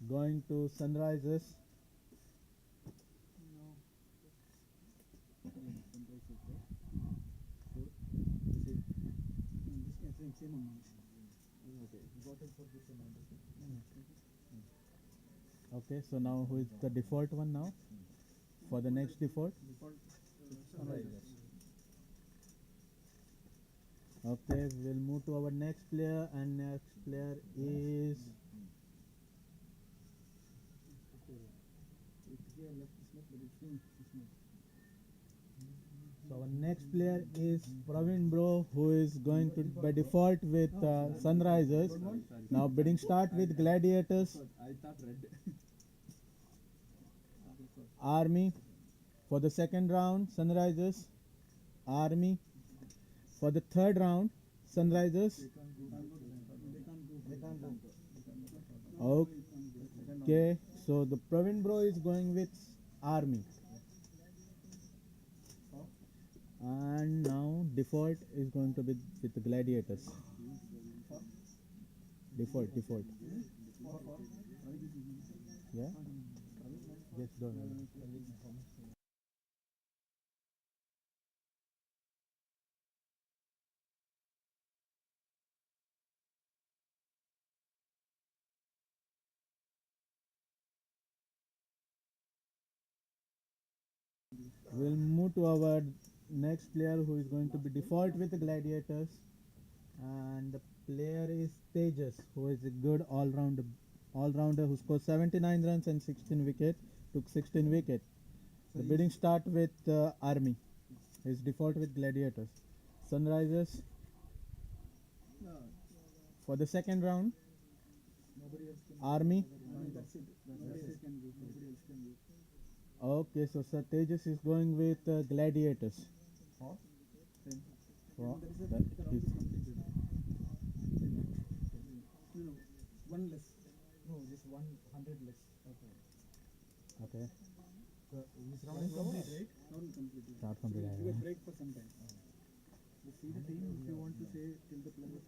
going to Sunrisers. No. This same amount. Okay. You got it for this amount. Okay, so now who is the default one now? For the next default. Default Sunrisers. Okay, we'll move to our next player, and next player is Here left is left, but it's not. so our next player is Praveen Bro, who is going to by default with Sunrisers. Now bidding start with Gladiators, I thought red. Army. For the second round, Sunrisers, Army. For the third round, Sunrisers. They can't go. Okay, so the Praveen Bro is going with Army. And now default is going to be with the Gladiators. Default. Yeah? Yes, don't. We'll move to our next player, who is going to be default with the Gladiators, and the player is Tejas, who is a good all-rounder who scored 79 runs and 16 wickets. Took 16 wickets. The bidding start with Army. His default with Gladiators. Sunrisers. For the second round, Nobody else can. Army. That's it. Nobody else can go. Nobody else can go. Okay, so Sir Tejas is going with Gladiators. Huh? So, That is that the round is- is completed. No, one less. No, just 100 less. Okay. okay, So this round is complete, right? Round completed. not complete. You get break for some time. You see the team if you want to say till the player.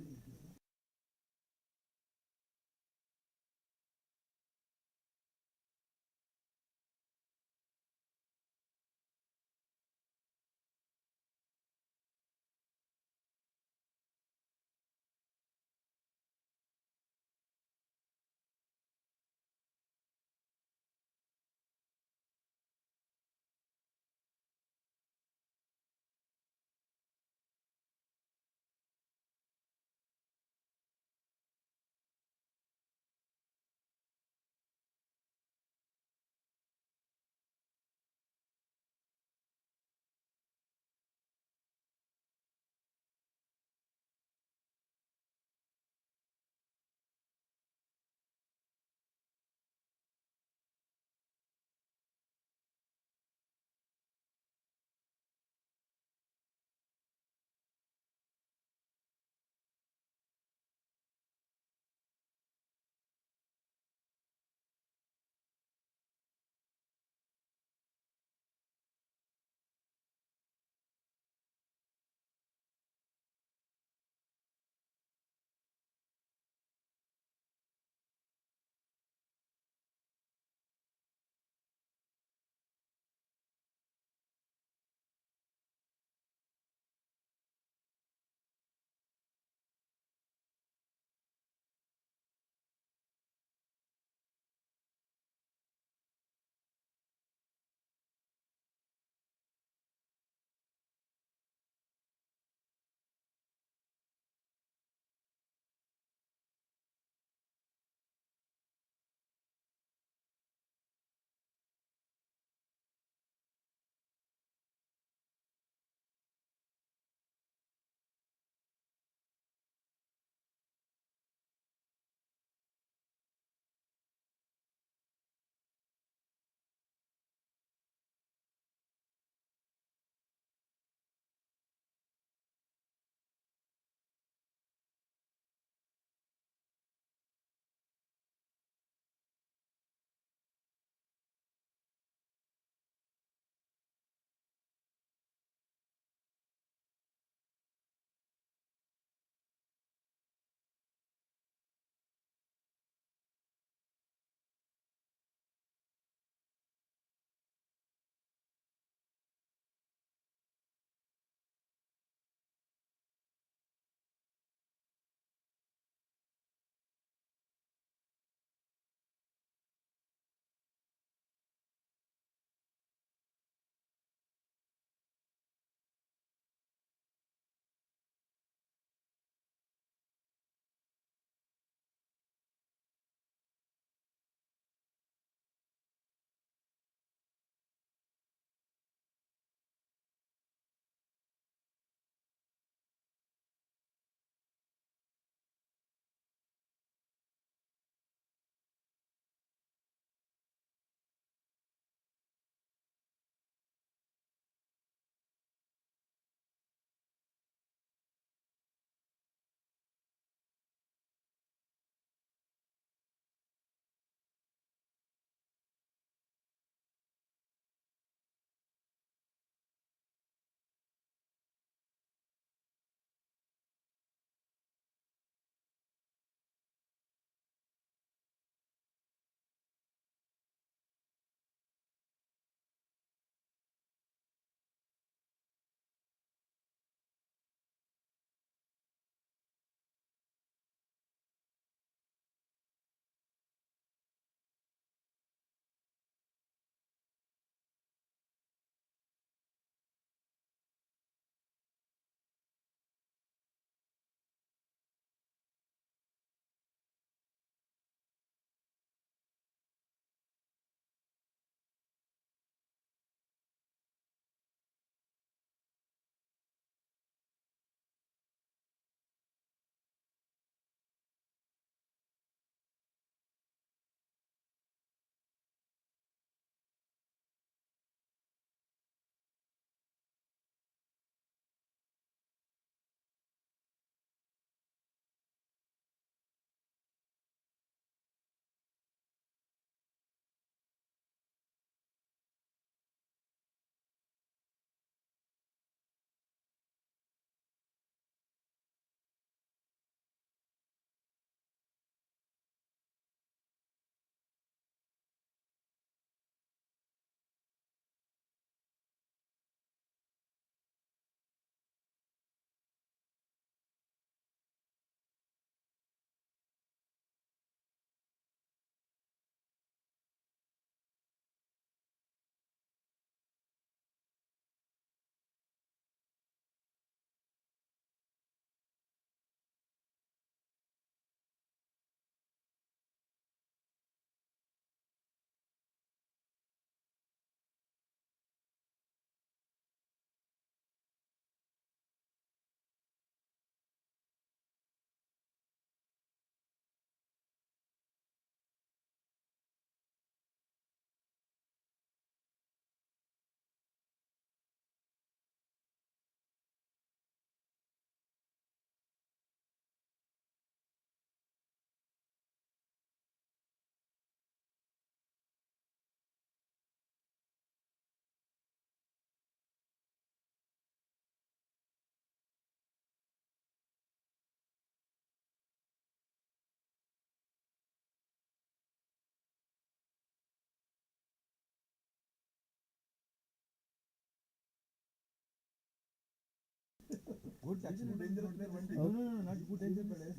Good actually. Dangerous player. One Oh. no, not good dangerous player.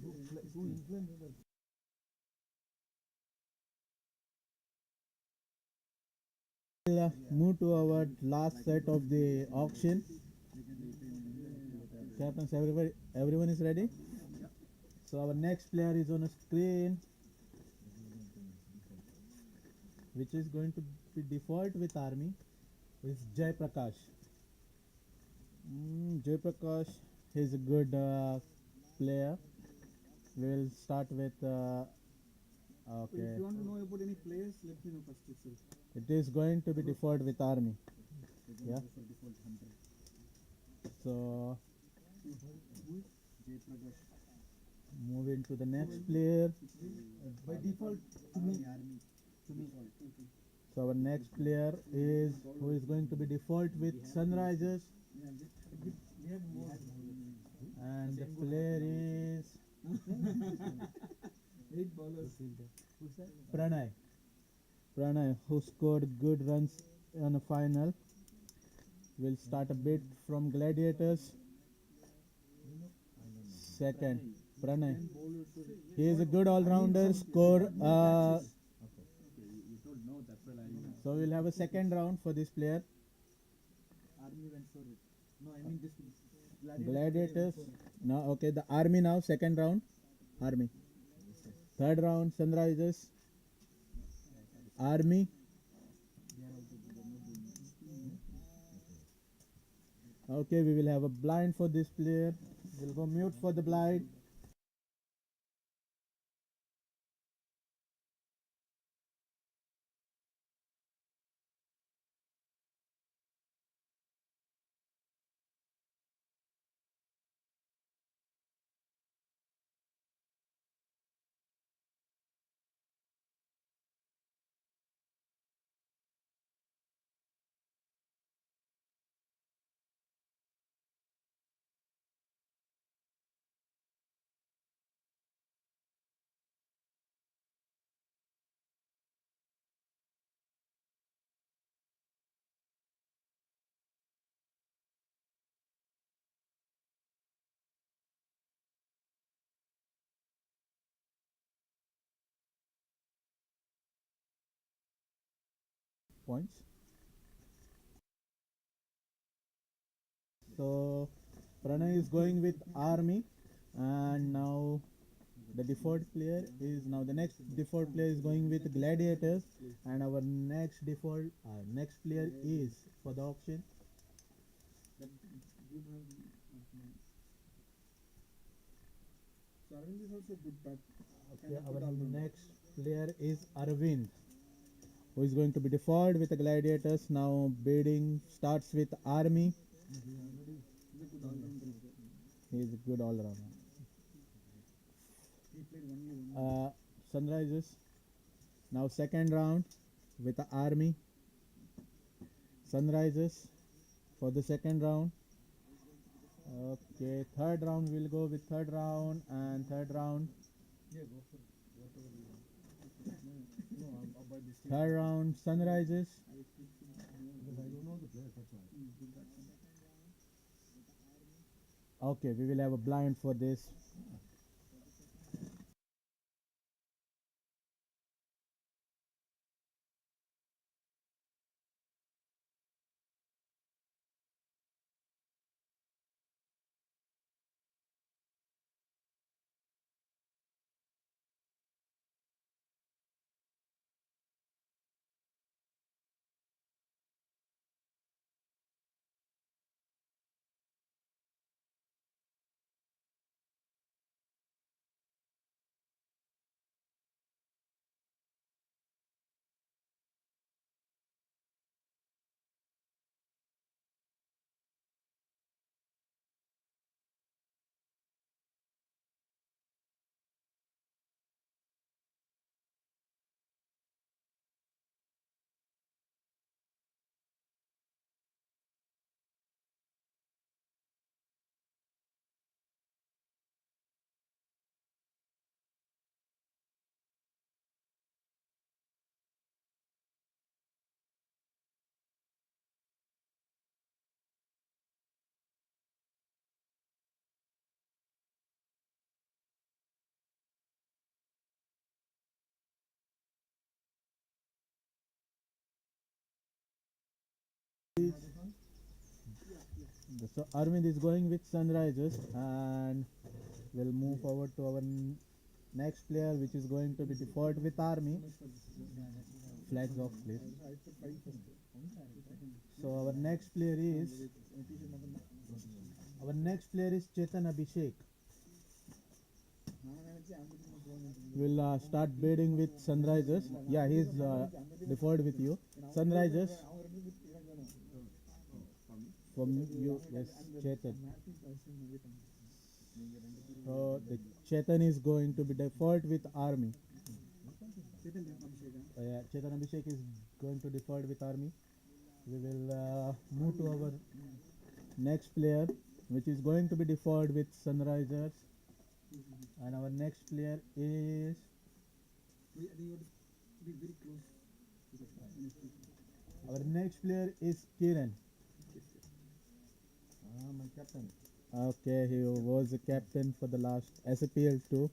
Who influences. We'll move to our last set of the auction. Captains, everyone is ready? So our next player is on a screen, which is going to be default with Army. It's Jai Prakash. Jai Prakash is a good player. We'll start with If okay. you want to know about any players, let me know first itself. It is going to be default with Army. Yeah. So moving to the next player. By default, to me. So our next player is who is going to be default with Sunrisers, We had more. and the player is 8 bowlers. Pranay. Pranay, who scored good runs on a final. Will start a bit from Gladiators. Second, Pranay. He is a good all-rounder. Score. So we'll have a second round for this player. Army went for it. No, I mean this Gladiators. Now, okay, the Army now. Second round, Army. Third round, Sunrisers. Army. Okay, we will have a blind for this player. We'll go mute for the blind. Points. So Pranay is going with Army, and now the default player is now the next default player is going with Gladiators, and our next default next player is for the auction. So Arvind is also good bat. Okay, our next player is Arvind, who is going to be default with the Gladiators. Now bidding starts with Army. He's a good all-rounder. He is a good all-rounder. He played only one. Sunrisers. Now second round with the Army. Sunrisers for the second round. Okay, third round we'll go with third round, and third round. Yeah, go for whatever you want. No, about this. Third round Sunrisers. Because I don't know the player, that's why. Okay, we will have a blind for this. So Arvind is going with Sunrisers, and we'll move forward to our next player, which is going to be default with Army. Flags off, please. So our next player is Chetan Abhishek. We'll start bidding with Sunrisers. Yeah, he's default with you. Sunrisers. From you, yes, Chetan. So the Chetan is going to be default with Army. Chetan Abhishek is going to default with Army. We will move to our next player, which is going to be default with Sunrisers. And our next player is Kiran. My captain. Okay, he was the captain for the last SEPL-2.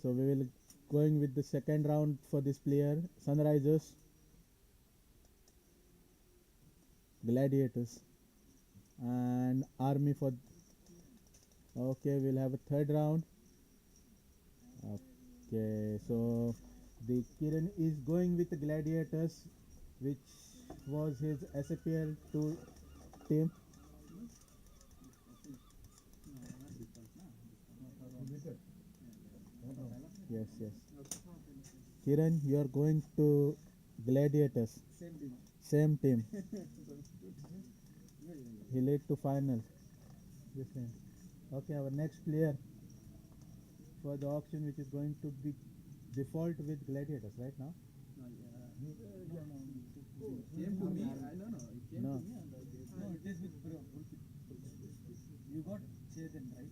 So we will going with the second round for this player. Sunrisers, Gladiators, and Army for. Okay, we'll have a third round. Okay, so the Kiran is going with the Gladiators, which was his SEPL-2 team. Yes, yes. Kiran, you are going to Gladiators. Same team. He led to final. Okay, our next player for the auction, which is going to be default with Gladiators right now. Came to me. I know. It came No. to me and it is with you got Chetan, right?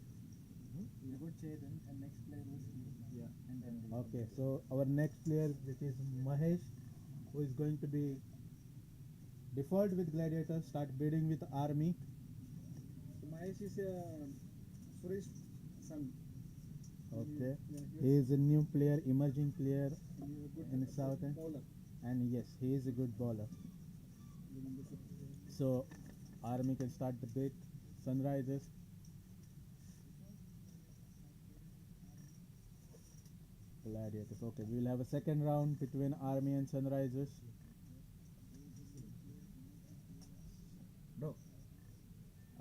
You got Chetan, and next player was you. Yeah. And then Okay, so our next player, which is Mahesh, who is going to be default with Gladiators, start bidding with Army. Mahesh is Suresh son. Okay, he is a new player, emerging player in the South End. Bowler. And yes, he is a good bowler. So Army can start the bid. Sunrisers. Gladiators. Okay, we will have a second round between Army and Sunrisers. Bro.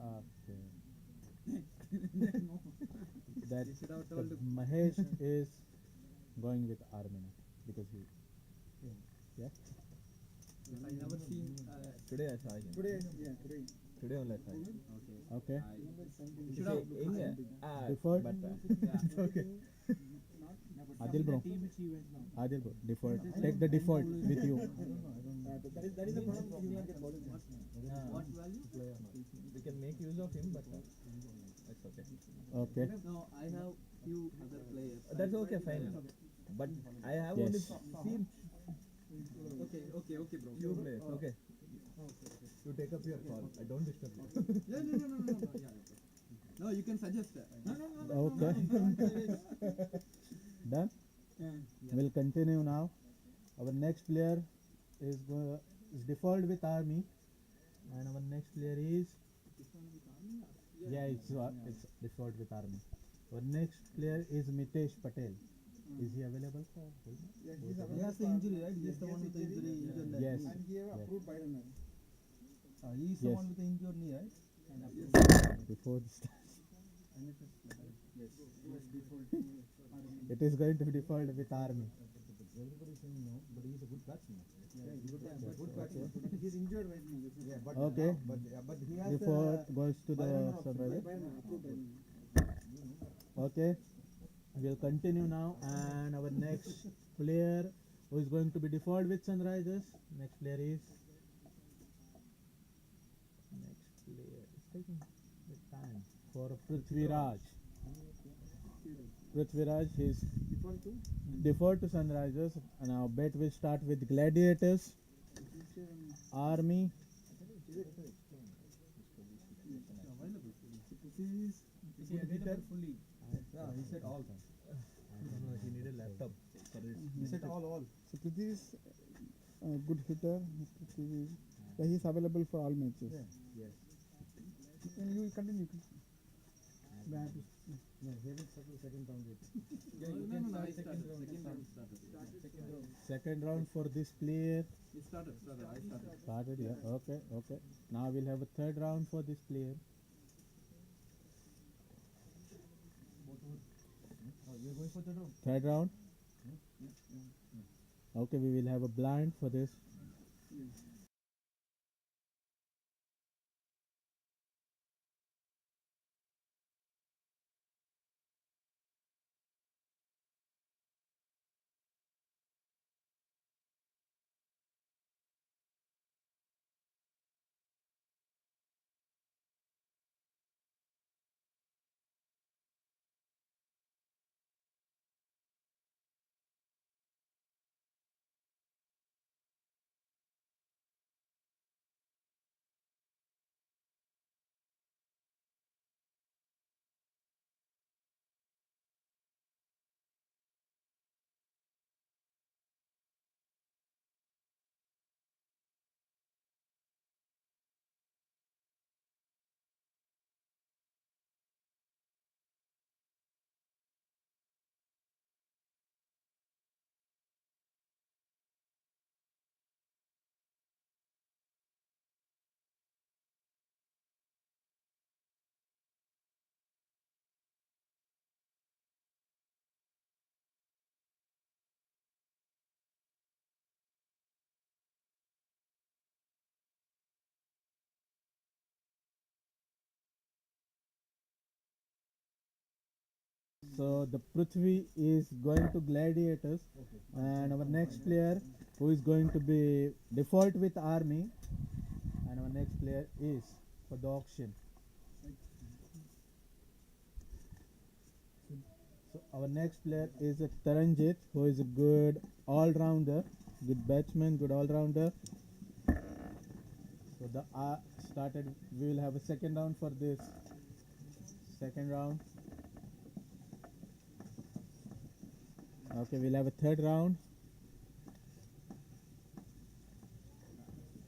Okay. You That should have told him. Mahesh is going with Army now because he. Yeah. I never seen. Today I saw him. Today. Today only I saw him. Okay. You should have. Default. But Okay. Adil bro. Adil bro. Default. Take the default with you. That is the problem. You will get bowling. What value? we can make use of him, but that's okay. Okay. No, I have few other players. That's okay, fine. But I have Yes. only seen Okay, bro. few players. Okay. You take up your call. I don't disturb you. Yeah, no. Yeah. No, you can suggest. No. Okay. Done. We'll continue now. Our next player is default with Army, and our next player is it's default with Army. Our next player is Mitesh Patel. Is he available for? He has the injury, right? He is the one with the injury. Yes. And he have approved by the man. He is the Yes. one with the injured knee, right? Before the start. Yes. It is going to be default with Army. Everybody is saying no, but he's a good batsman. Good batsman. He's injured right now. That's Yeah, but Okay. but he has Default goes to the Sunrisers. approved by the man. Okay, we'll continue now, and our next player who is going to be default with Sunrisers. Next player is taking the time for Prithviraj. Prithviraj is default to Sunrisers, and our bet will start with Gladiators, Army. Is he available fully? Yeah, he said all. No, he needed laptop for it. he said all. So Prithvi is a good hitter. Prithvi is Yeah, he's available for all matches. Yeah, yes. And you continue. That is, Yeah, they will start the second round with. Yeah, you can start second round. Second round started. Second round. Second round for this player. It started. I started. Started, yeah. Okay, okay. Now we'll have a third round for this player. Oh, you're going for the round? Third round. Okay, we will have a blind for this. So the Prithvi is going to gladiators, and our next player who is going to be default with army, and our next player is for the auction. So our next player is a Taranjit, who is a good all-rounder, good batsman, good all-rounder. So the started. We will have a second round for this. Second round. Okay, we'll have a third round.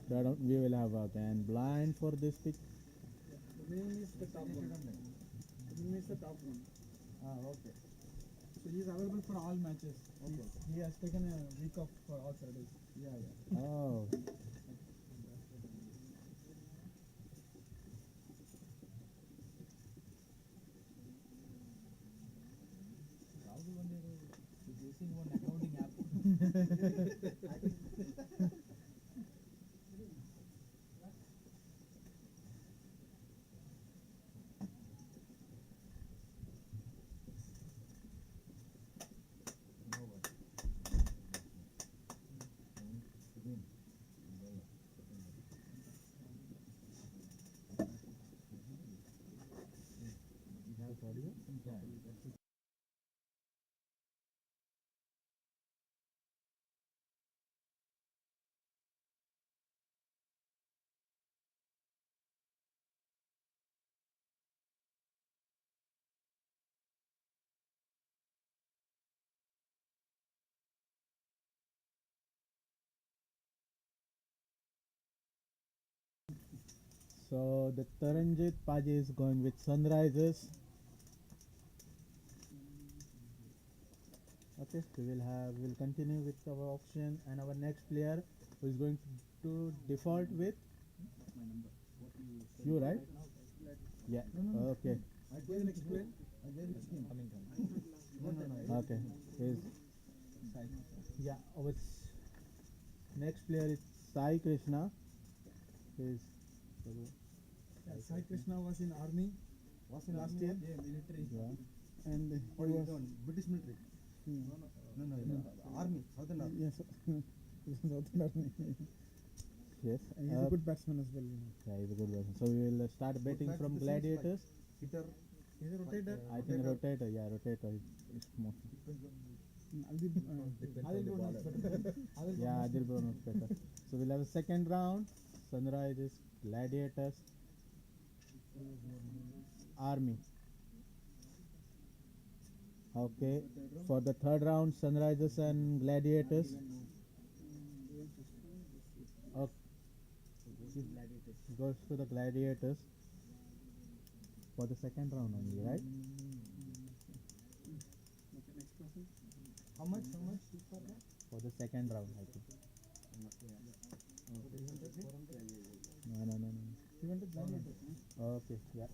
Third round we will have again blind for this pick. the name is the top one. The name is the top one. Ah, okay. So he is available for all matches. Okay. He has taken a week off for all Saturdays. Yeah, yeah. Oh, Rahul Vanderu is using one accounting app. No one. Again. You have audio? Yeah. so the Taranjit Paji is going with Sunrisers. Okay, we'll continue with our auction, and our next player who is going to default with My number. What you said. you, right? Yeah. Okay. I gave explain. I gave explain. Coming. No. Okay. Is yeah. Our next player is Sai Krishna. Is Yeah, Sai Krishna was in army Was in last army? year, Yeah, military. yeah. and he Or you was don't? British military? No. Army, Southern Army. yes, he was in Southern army. Yes. And he's a good batsman as well. You know. Yeah, he's a good person. So we will start betting Good from match, this is like gladiators. Hitter. He's a rotator. I think rotator. Yeah, rotator is more. Adil, Depends on the Brown is bowler. better. Yeah, Adil Brown is better. So we'll have a second round. Sunrisers, gladiators, army. Okay. For the third round, Sunrisers and gladiators. Okay. goes to the gladiators for the second round only, right? Okay, next person. How much is for that? For the second round, I think. No. 300 gladiators. Okay, yeah.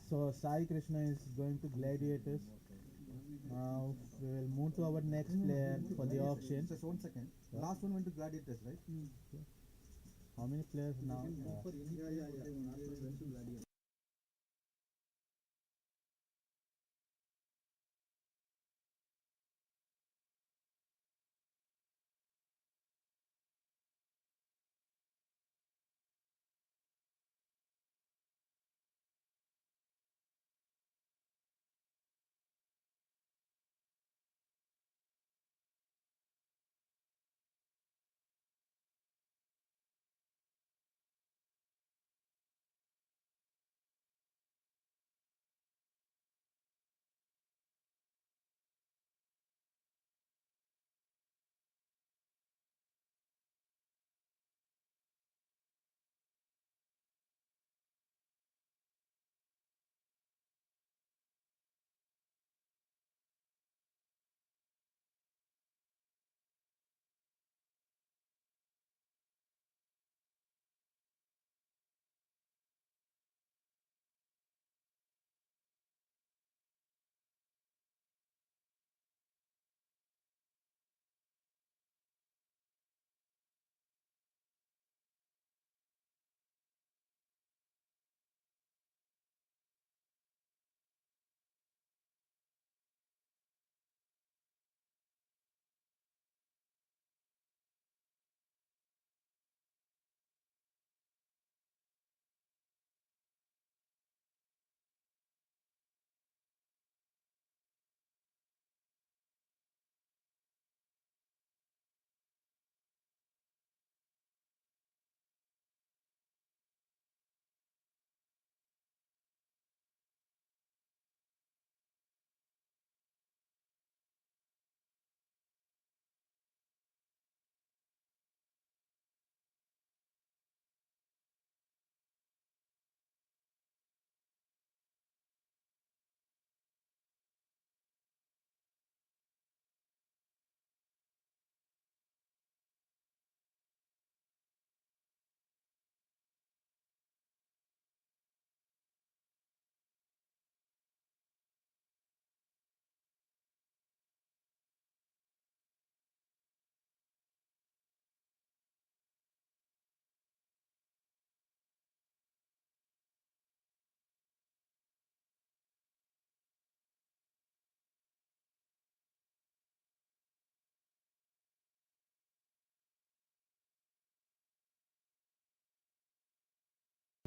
So Sai Krishna is going to gladiators. Now we will move to our next player for the auction. Just 1 second. Yeah. Last one went to gladiators, right? How many players now?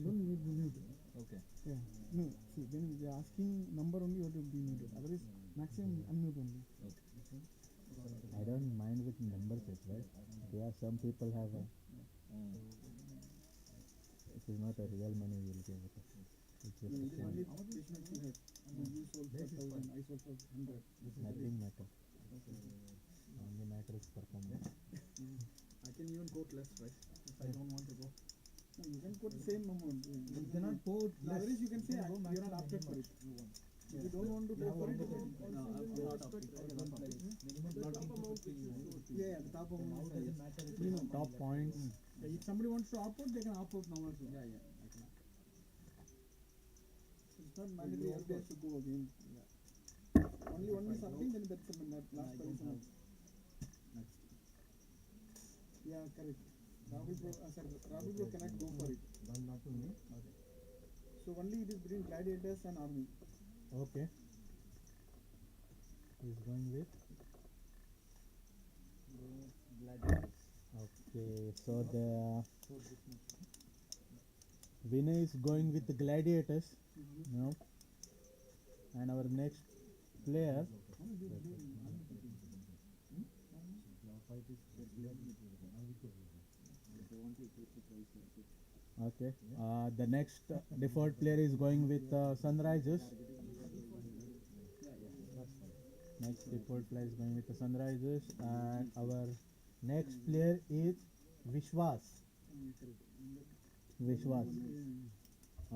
You don't need to mute. Okay. Yeah. No, see, when they are asking number only, you have to be muted. Otherwise, maximum unmute only. I don't mind with numbers as well. Yeah, some people have a, it is not a real money we will give it. It's just a Only thing. how much placements you have? You sold for 1,000, I sold for 100. Nothing matters. Only matter is performance. I can even quote less, right? If I don't want to go. No, you can quote the same amount. You cannot quote less. Otherwise, you can say go you're not maximum opted for it. If you don't want to pay for it, then not opted. Yeah, the top amount is minimum. Top points. If somebody wants to opt out, they can opt out now also. Yeah. I can. It's not mandatory every day has to go again. Only one is something, then that's the last person. Yeah, correct. Rahul bro cannot go for it. Not to me. So only it is between gladiators and army. Okay. He's going with. Gladiators. Okay, so the winner is going with the gladiators now, and our next player. Okay, the next default player is going with Sunrisers. Next default player is going with the Sunrisers, and our next player is Vishwas. Vishwas.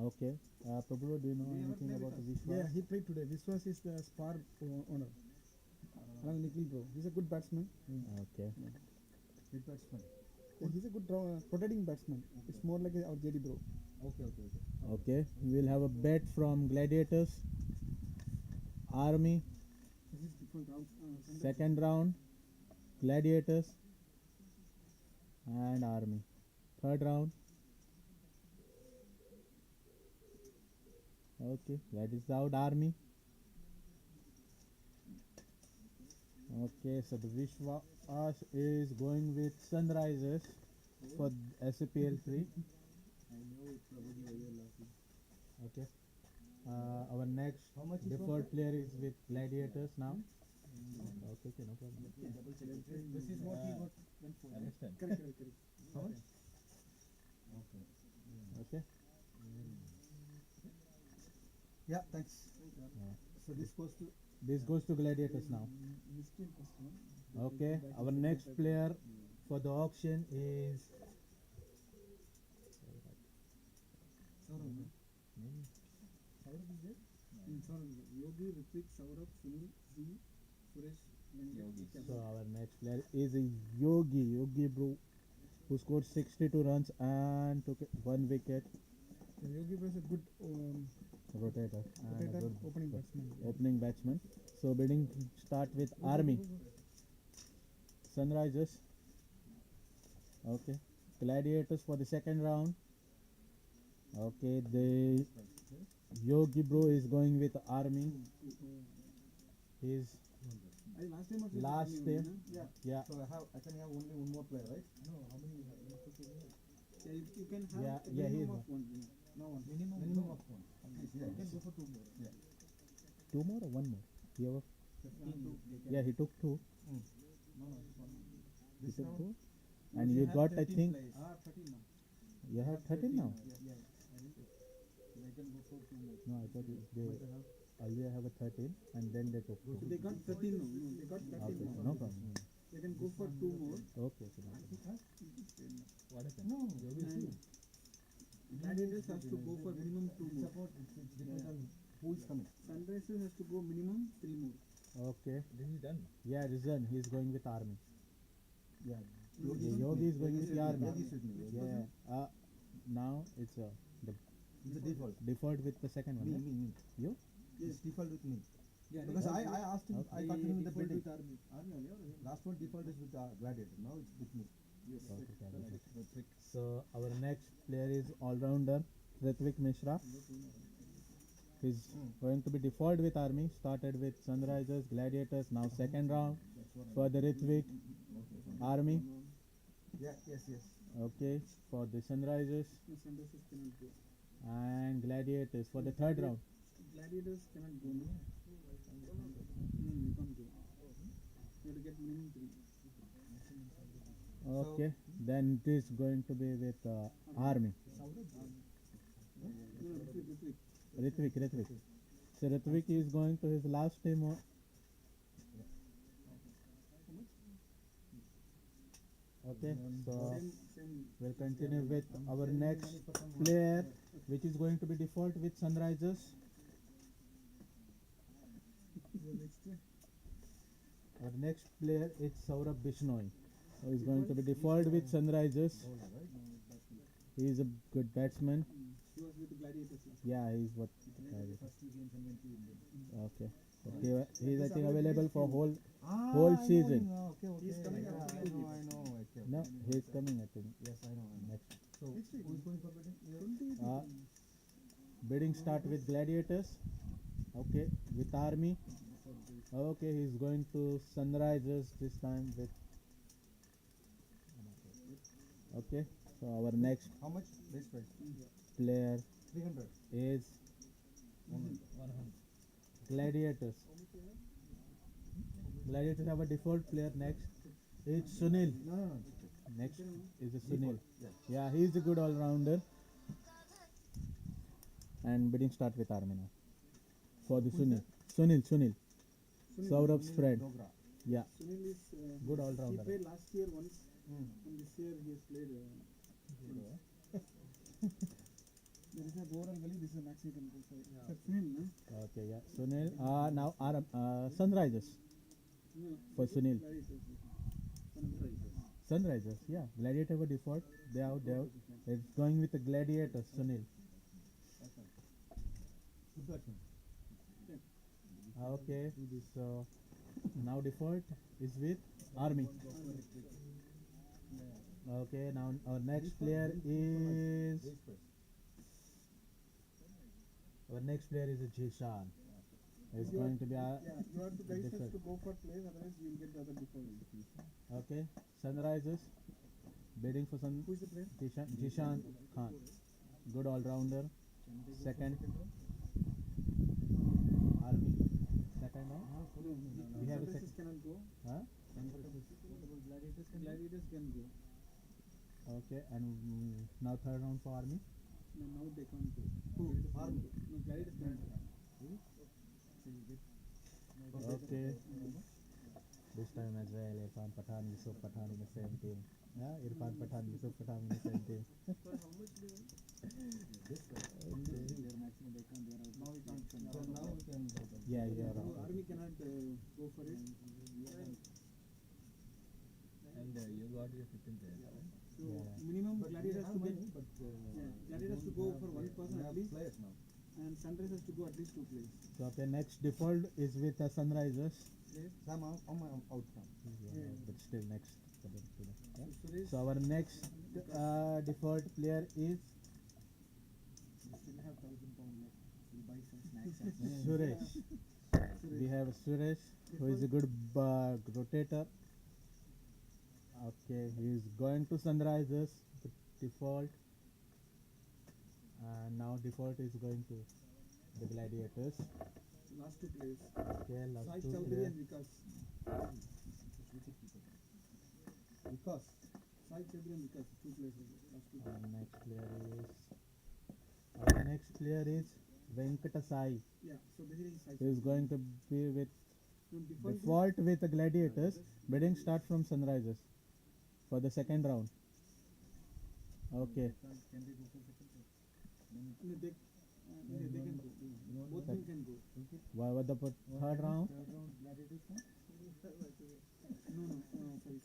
Okay. Prabhu, do you know anything about Vishwas? Yeah, he played today. Vishwas is the spar owner. Along Nikhil bro. He's a good batsman. Okay. Good batsman. Yeah, he's a good protecting batsman. It's more like our JD bro. Okay. Okay. We'll have a bet from Gladiators, Army, This is different round. second round, Gladiators, and Army. Third round. Okay, that is out Army. Okay, so the Vishwas is going with Sunrisers for SEPL-3. Okay. Our next default player is with Gladiators now. Okay, no problem. This is what he got went for. Correct. How much? Okay. Yeah, thanks. So this goes to Gladiators now. Okay, our next player for the auction is Yogi, Ritvik, Saurabh, Sunil, Z, Suresh, so our next player is a Yogi bro, who scored 62 runs and took 1 wicket. Yogi was a good Rotator and a good opening batsman. So bidding start with Army, Sunrisers. Okay, Gladiators for the second round. Okay, the Yogi bro is going with Army. His last time. Yeah. So I can have only one more player, right? No, how many you have? You can have Yeah, a he minimum is of one. No one. Minimum of one. You can go for 2 more. Yeah. 2 more or 1 more? He have 15. yeah, he took 2. No, He This took round? 2. And you got, I think, 13 now. you have 13 now. Yeah. So they can go for 2 more. No, I thought they earlier have a 13 and then they took 2. So they got 13 now. No, they got 13 Okay, now. no problem. They can go for 2 more. Okay, so no problem. What happened? No. And Gladiators has to go for minimum 2 more. It depends on who is coming. Sunrisers has to go minimum 3 more. Okay. This is done. Yeah, Rizwan, he's going with Army. Yeah. Yogi is going with the Army. Yogi is with me. Yeah. Now it's the It's the default. default with the second one. Me. You? It's default with me. Yeah, Because I asked him, I got him in the default bidding. with Army only or Last one default is with Gladiator. Now it's with me. yes. Okay. So our next player is all-rounder Ritvik Mishra. He's going to be default with Army. Started with Sunrisers, Gladiators. Now second round for the Ritvik Army. Yeah, yes. Okay, for the Sunrisers Sunrisers cannot go. and Gladiators for the third round. Gladiators cannot go. No, you can't go. You have to get minimum 3. Okay, then it is going to be with Army. No, Ritvik. Ritvik. So Ritvik is going to his last team. Okay, so Same. we'll continue with our next player, which is going to be default with Sunrisers. Our next player is Saurabh Bishnoi, who is going to be default with Sunrisers. He is a good batsman. He was with the Gladiators last. Yeah, he's what. First 2 games and then 2 Indians. Okay, but he is I think available for whole I know season. him now. Okay. He's coming Yeah, up. I know. Okay. No, he is coming I think Yes, I know. next. So who is going for bidding? Bidding start with Gladiators. Okay, with Army. Okay, he's going to Sunrisers this time with. Okay, so our next How much? Base price. player 300. is 100. Gladiators. Gladiators have a default player next. It's Sunil. No. Next is a Sunil. Yeah. Yeah, he is a good all-rounder. And bidding start with Army now. For the Sunil. Saurabh's friend. Dogra. Yeah, Sunil is good he all-rounder. played last year once, Mm. and this year he has played. There is a overall value, this is the max you can go for. Sir, Sunil, no? Okay, yeah. Sunil. Now Sunrisers No, for Sunil. Gladiators. Sunrisers, yeah. Gladiator by default. They out there. It's going with the Gladiator, Sunil. Okay. So now default is with Army. Okay. Now our next player is Jishan. It's going to be Yeah, you have to guys has different. to go for plays, otherwise you will get the other default. Okay. Sunrisers bidding for Who is the player? Jishan Khan. Good all rounder. Second. Army. Second round. We have a Sunrises second. cannot go. Huh? Gladiators can go. Okay. And now third round for Army. No, now they can't go. Who? Army. No, Gladiators can't go. Okay. This time as well, Irfan Pathan, Yusuf Pathan in the same team. Yeah, Irfan Pathan, Yusuf Pathan in the same team. Yeah, yeah. No, Army cannot go for it. And you got your 15th there. So Yeah. minimum Gladiators to get. Gladiators to go for one person at least, Players now. and Sunrisers to go at least 2 plays. So okay, next default is with Sunrisers. Sam, I'm out now. Yeah, but still next for them. So Suresh, So our next default player is We still have 1,000 pound left. We'll buy some snacks. Suresh. We have Suresh, who is a good rotator. Okay, he is going to Sunrisers, the default. And now default is going to the Gladiators. last 2 plays. Okay, last Sai two Chowdhury players. and Vikas. Because Sai Chowdhury and Vikas, 2 plays. Last 2 plays. Our next player is Venkata Sai. Yeah, so basically Sai He is going to be with No, default default with the Gladiators. Bidding start from Sunrisers for the second round. Okay. Can they go for second round? No, they can go. Both teams can go. What the third round? Third round, Gladiators come? No, sorry,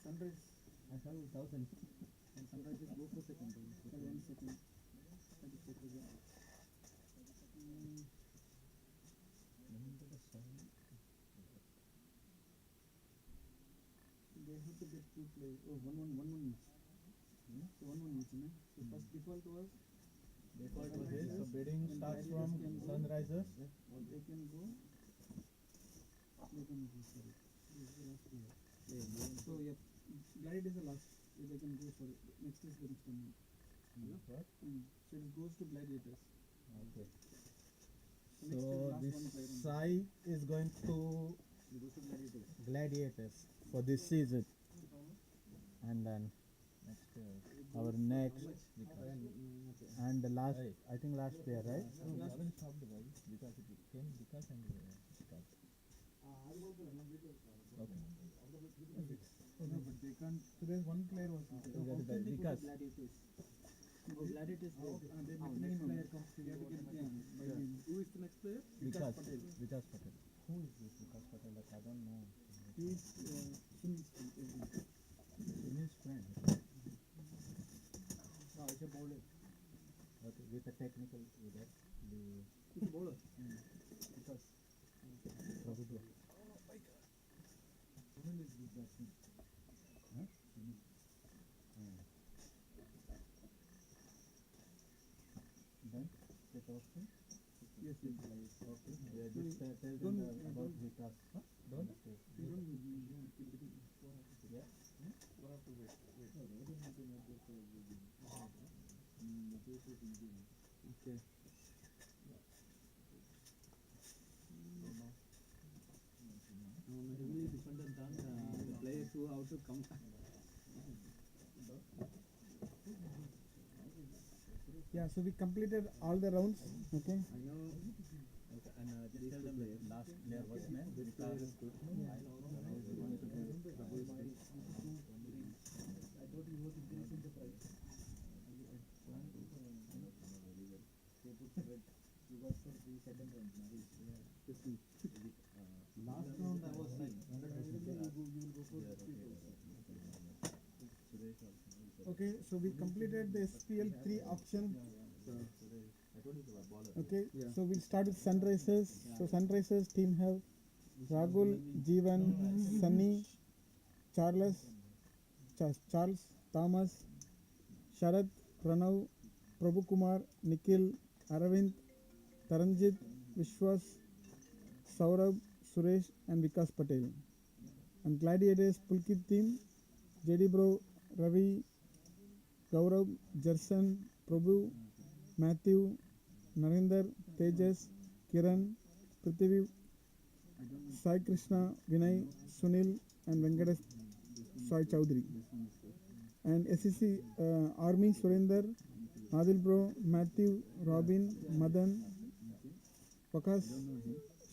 Sunrise I thought it was 1,000. And Sunrisers go for second round. for 1 second. I just check again. They have to get 2 plays. Oh, one each. So 1 each, no? So first default was Default was this. So bidding And starts Gladiators from can go. Sunrisers. They can go. They can go, sorry. This is the last player. So yeah, Gladiators is the last. They can go, sorry. Next is the next one. What? So it goes to Gladiators. Okay. So next is So last this one player. Sai is going to It goes to Gladiators. Gladiators for this season. And then Next, our next and the last, Right. I think last player, right? we haven't stopped the ball because it came because and stopped. Okay. No, but they can't. So there's one player was. That is the Vikas. Gladiators. Gladiators go. Then Oh, next minimum. player comes to You have to get, yeah. by minimum. Who is the next player? Vikas Patel. Vikas Patel. Who is this Vikas Patel? Like, I don't know. He is Sunil's friend. Sunil's friend. No, it's a bowler. Okay, with a technical with that. He's a bowler. Because Probably. Sunil is good batsman. Huh? Sunil. Then take option. Yes, yes. Okay. Yeah, just tell them about don't- Vikas. Huh? Don't? You don't Yeah. Okay. Really dependent on the players who have to come. Yeah, so we completed all the rounds. Okay. I know. Okay, and just tell them the last player was man. This player is good. I know. I thought he was increasing the price. Okay, so we completed the SPL-3 auction. Okay, so we'll start with Sunrisers. So Sunrisers team have Rahul, Jeevan, Sunny, Charles, Thomas, Sharad, Pranav, Prabhu Kumar, Nikhil, Aravind, Taranjit, Vishwas, Saurabh, Suresh, and Vikas Patel. And Gladiators Pulkit team, JD Bro, Ravi, Gaurav, Jerson, Prabhu, Matthew, Narinder, Tejas, Kiran, Prithvi, Sai Krishna, Vinay, Sunil, and Venkatesh Sai Chowdhury. And SEC Army Surinder, Adil Bro, Matthew, Robin, Madan, Pakas,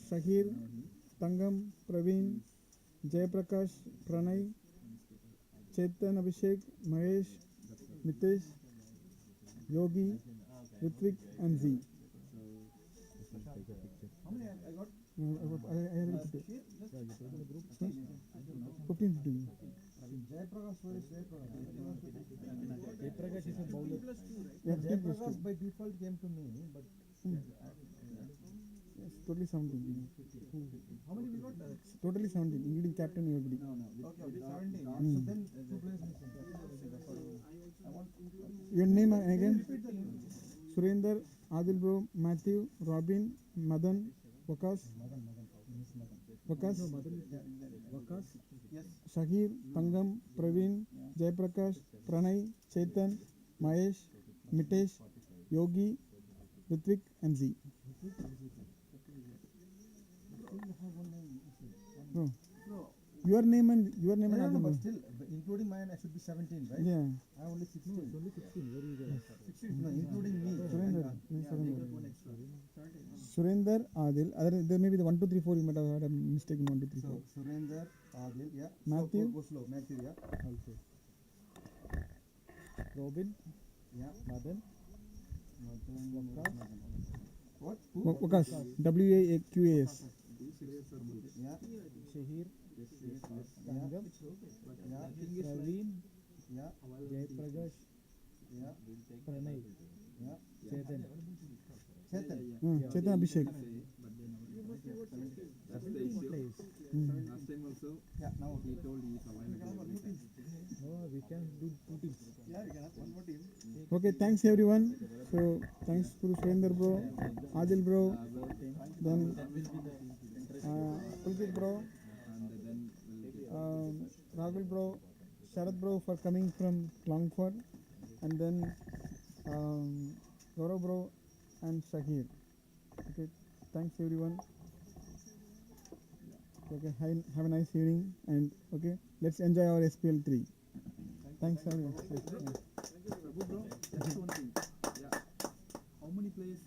Shahir, Tangam, Praveen, Jayaprakash, Pranay, Chetan Abhishek, Mahesh, Mitesh, Yogi, Ritvik, and Z. How many I got? I already put it. 15. Jayaprakash, where is Jayaprakash? Jayaprakash is a bowler. Yeah, Jayaprakash by default came to me, but yes, totally 17. how many we got? Totally 17, including captain and everybody. Okay, 17. So then 2 players missing. I want. Your name again? Repeat the name. Surinder, Adil Bro, Matthew, Robin, Madan, Vakas, Vakas. Yes. Shahir, Tangam, Praveen, Jayaprakash, Pranay, Chetan, Mahesh, Mitesh, Yogi, Ritvik, and Z. Bro, your name and Adil But Bro. still, including mine, I should be 17, right? Yeah. I have only 16. Only 16. Where is it? 16. No, including me. Surrender. One extra. Surinder, Adil. There may be the 1, 2, 3, 4. You might have had a mistake in 1, 2, 3, 4. So, Surrender, Adil, yeah. Matthew. Go slow. Matthew, yeah. Also. Robin, Yeah. Madan, What? Who? Vakas. WAQAS. Yeah. Shahir, Tangam. Yeah. Praveen, Yeah. Jayaprakash, Yeah. Pranay, Yeah. Chetan. Chetan. Chetan Abhishek. 17 players. Yeah. Now. No, we can do 2 teams. Yeah, we can have one more team. Okay, thanks everyone. So thanks to Surinder Bro, Adil Bro, then Pulkit Bro, Rahul Bro, Sharad Bro for coming from Longford, and then Gaurav Bro and Shahir. Okay, thanks everyone. Okay, have a nice evening, and okay, let's enjoy our SPL-3. Thanks everyone. Prabhu bro, just one thing. Yeah. How many players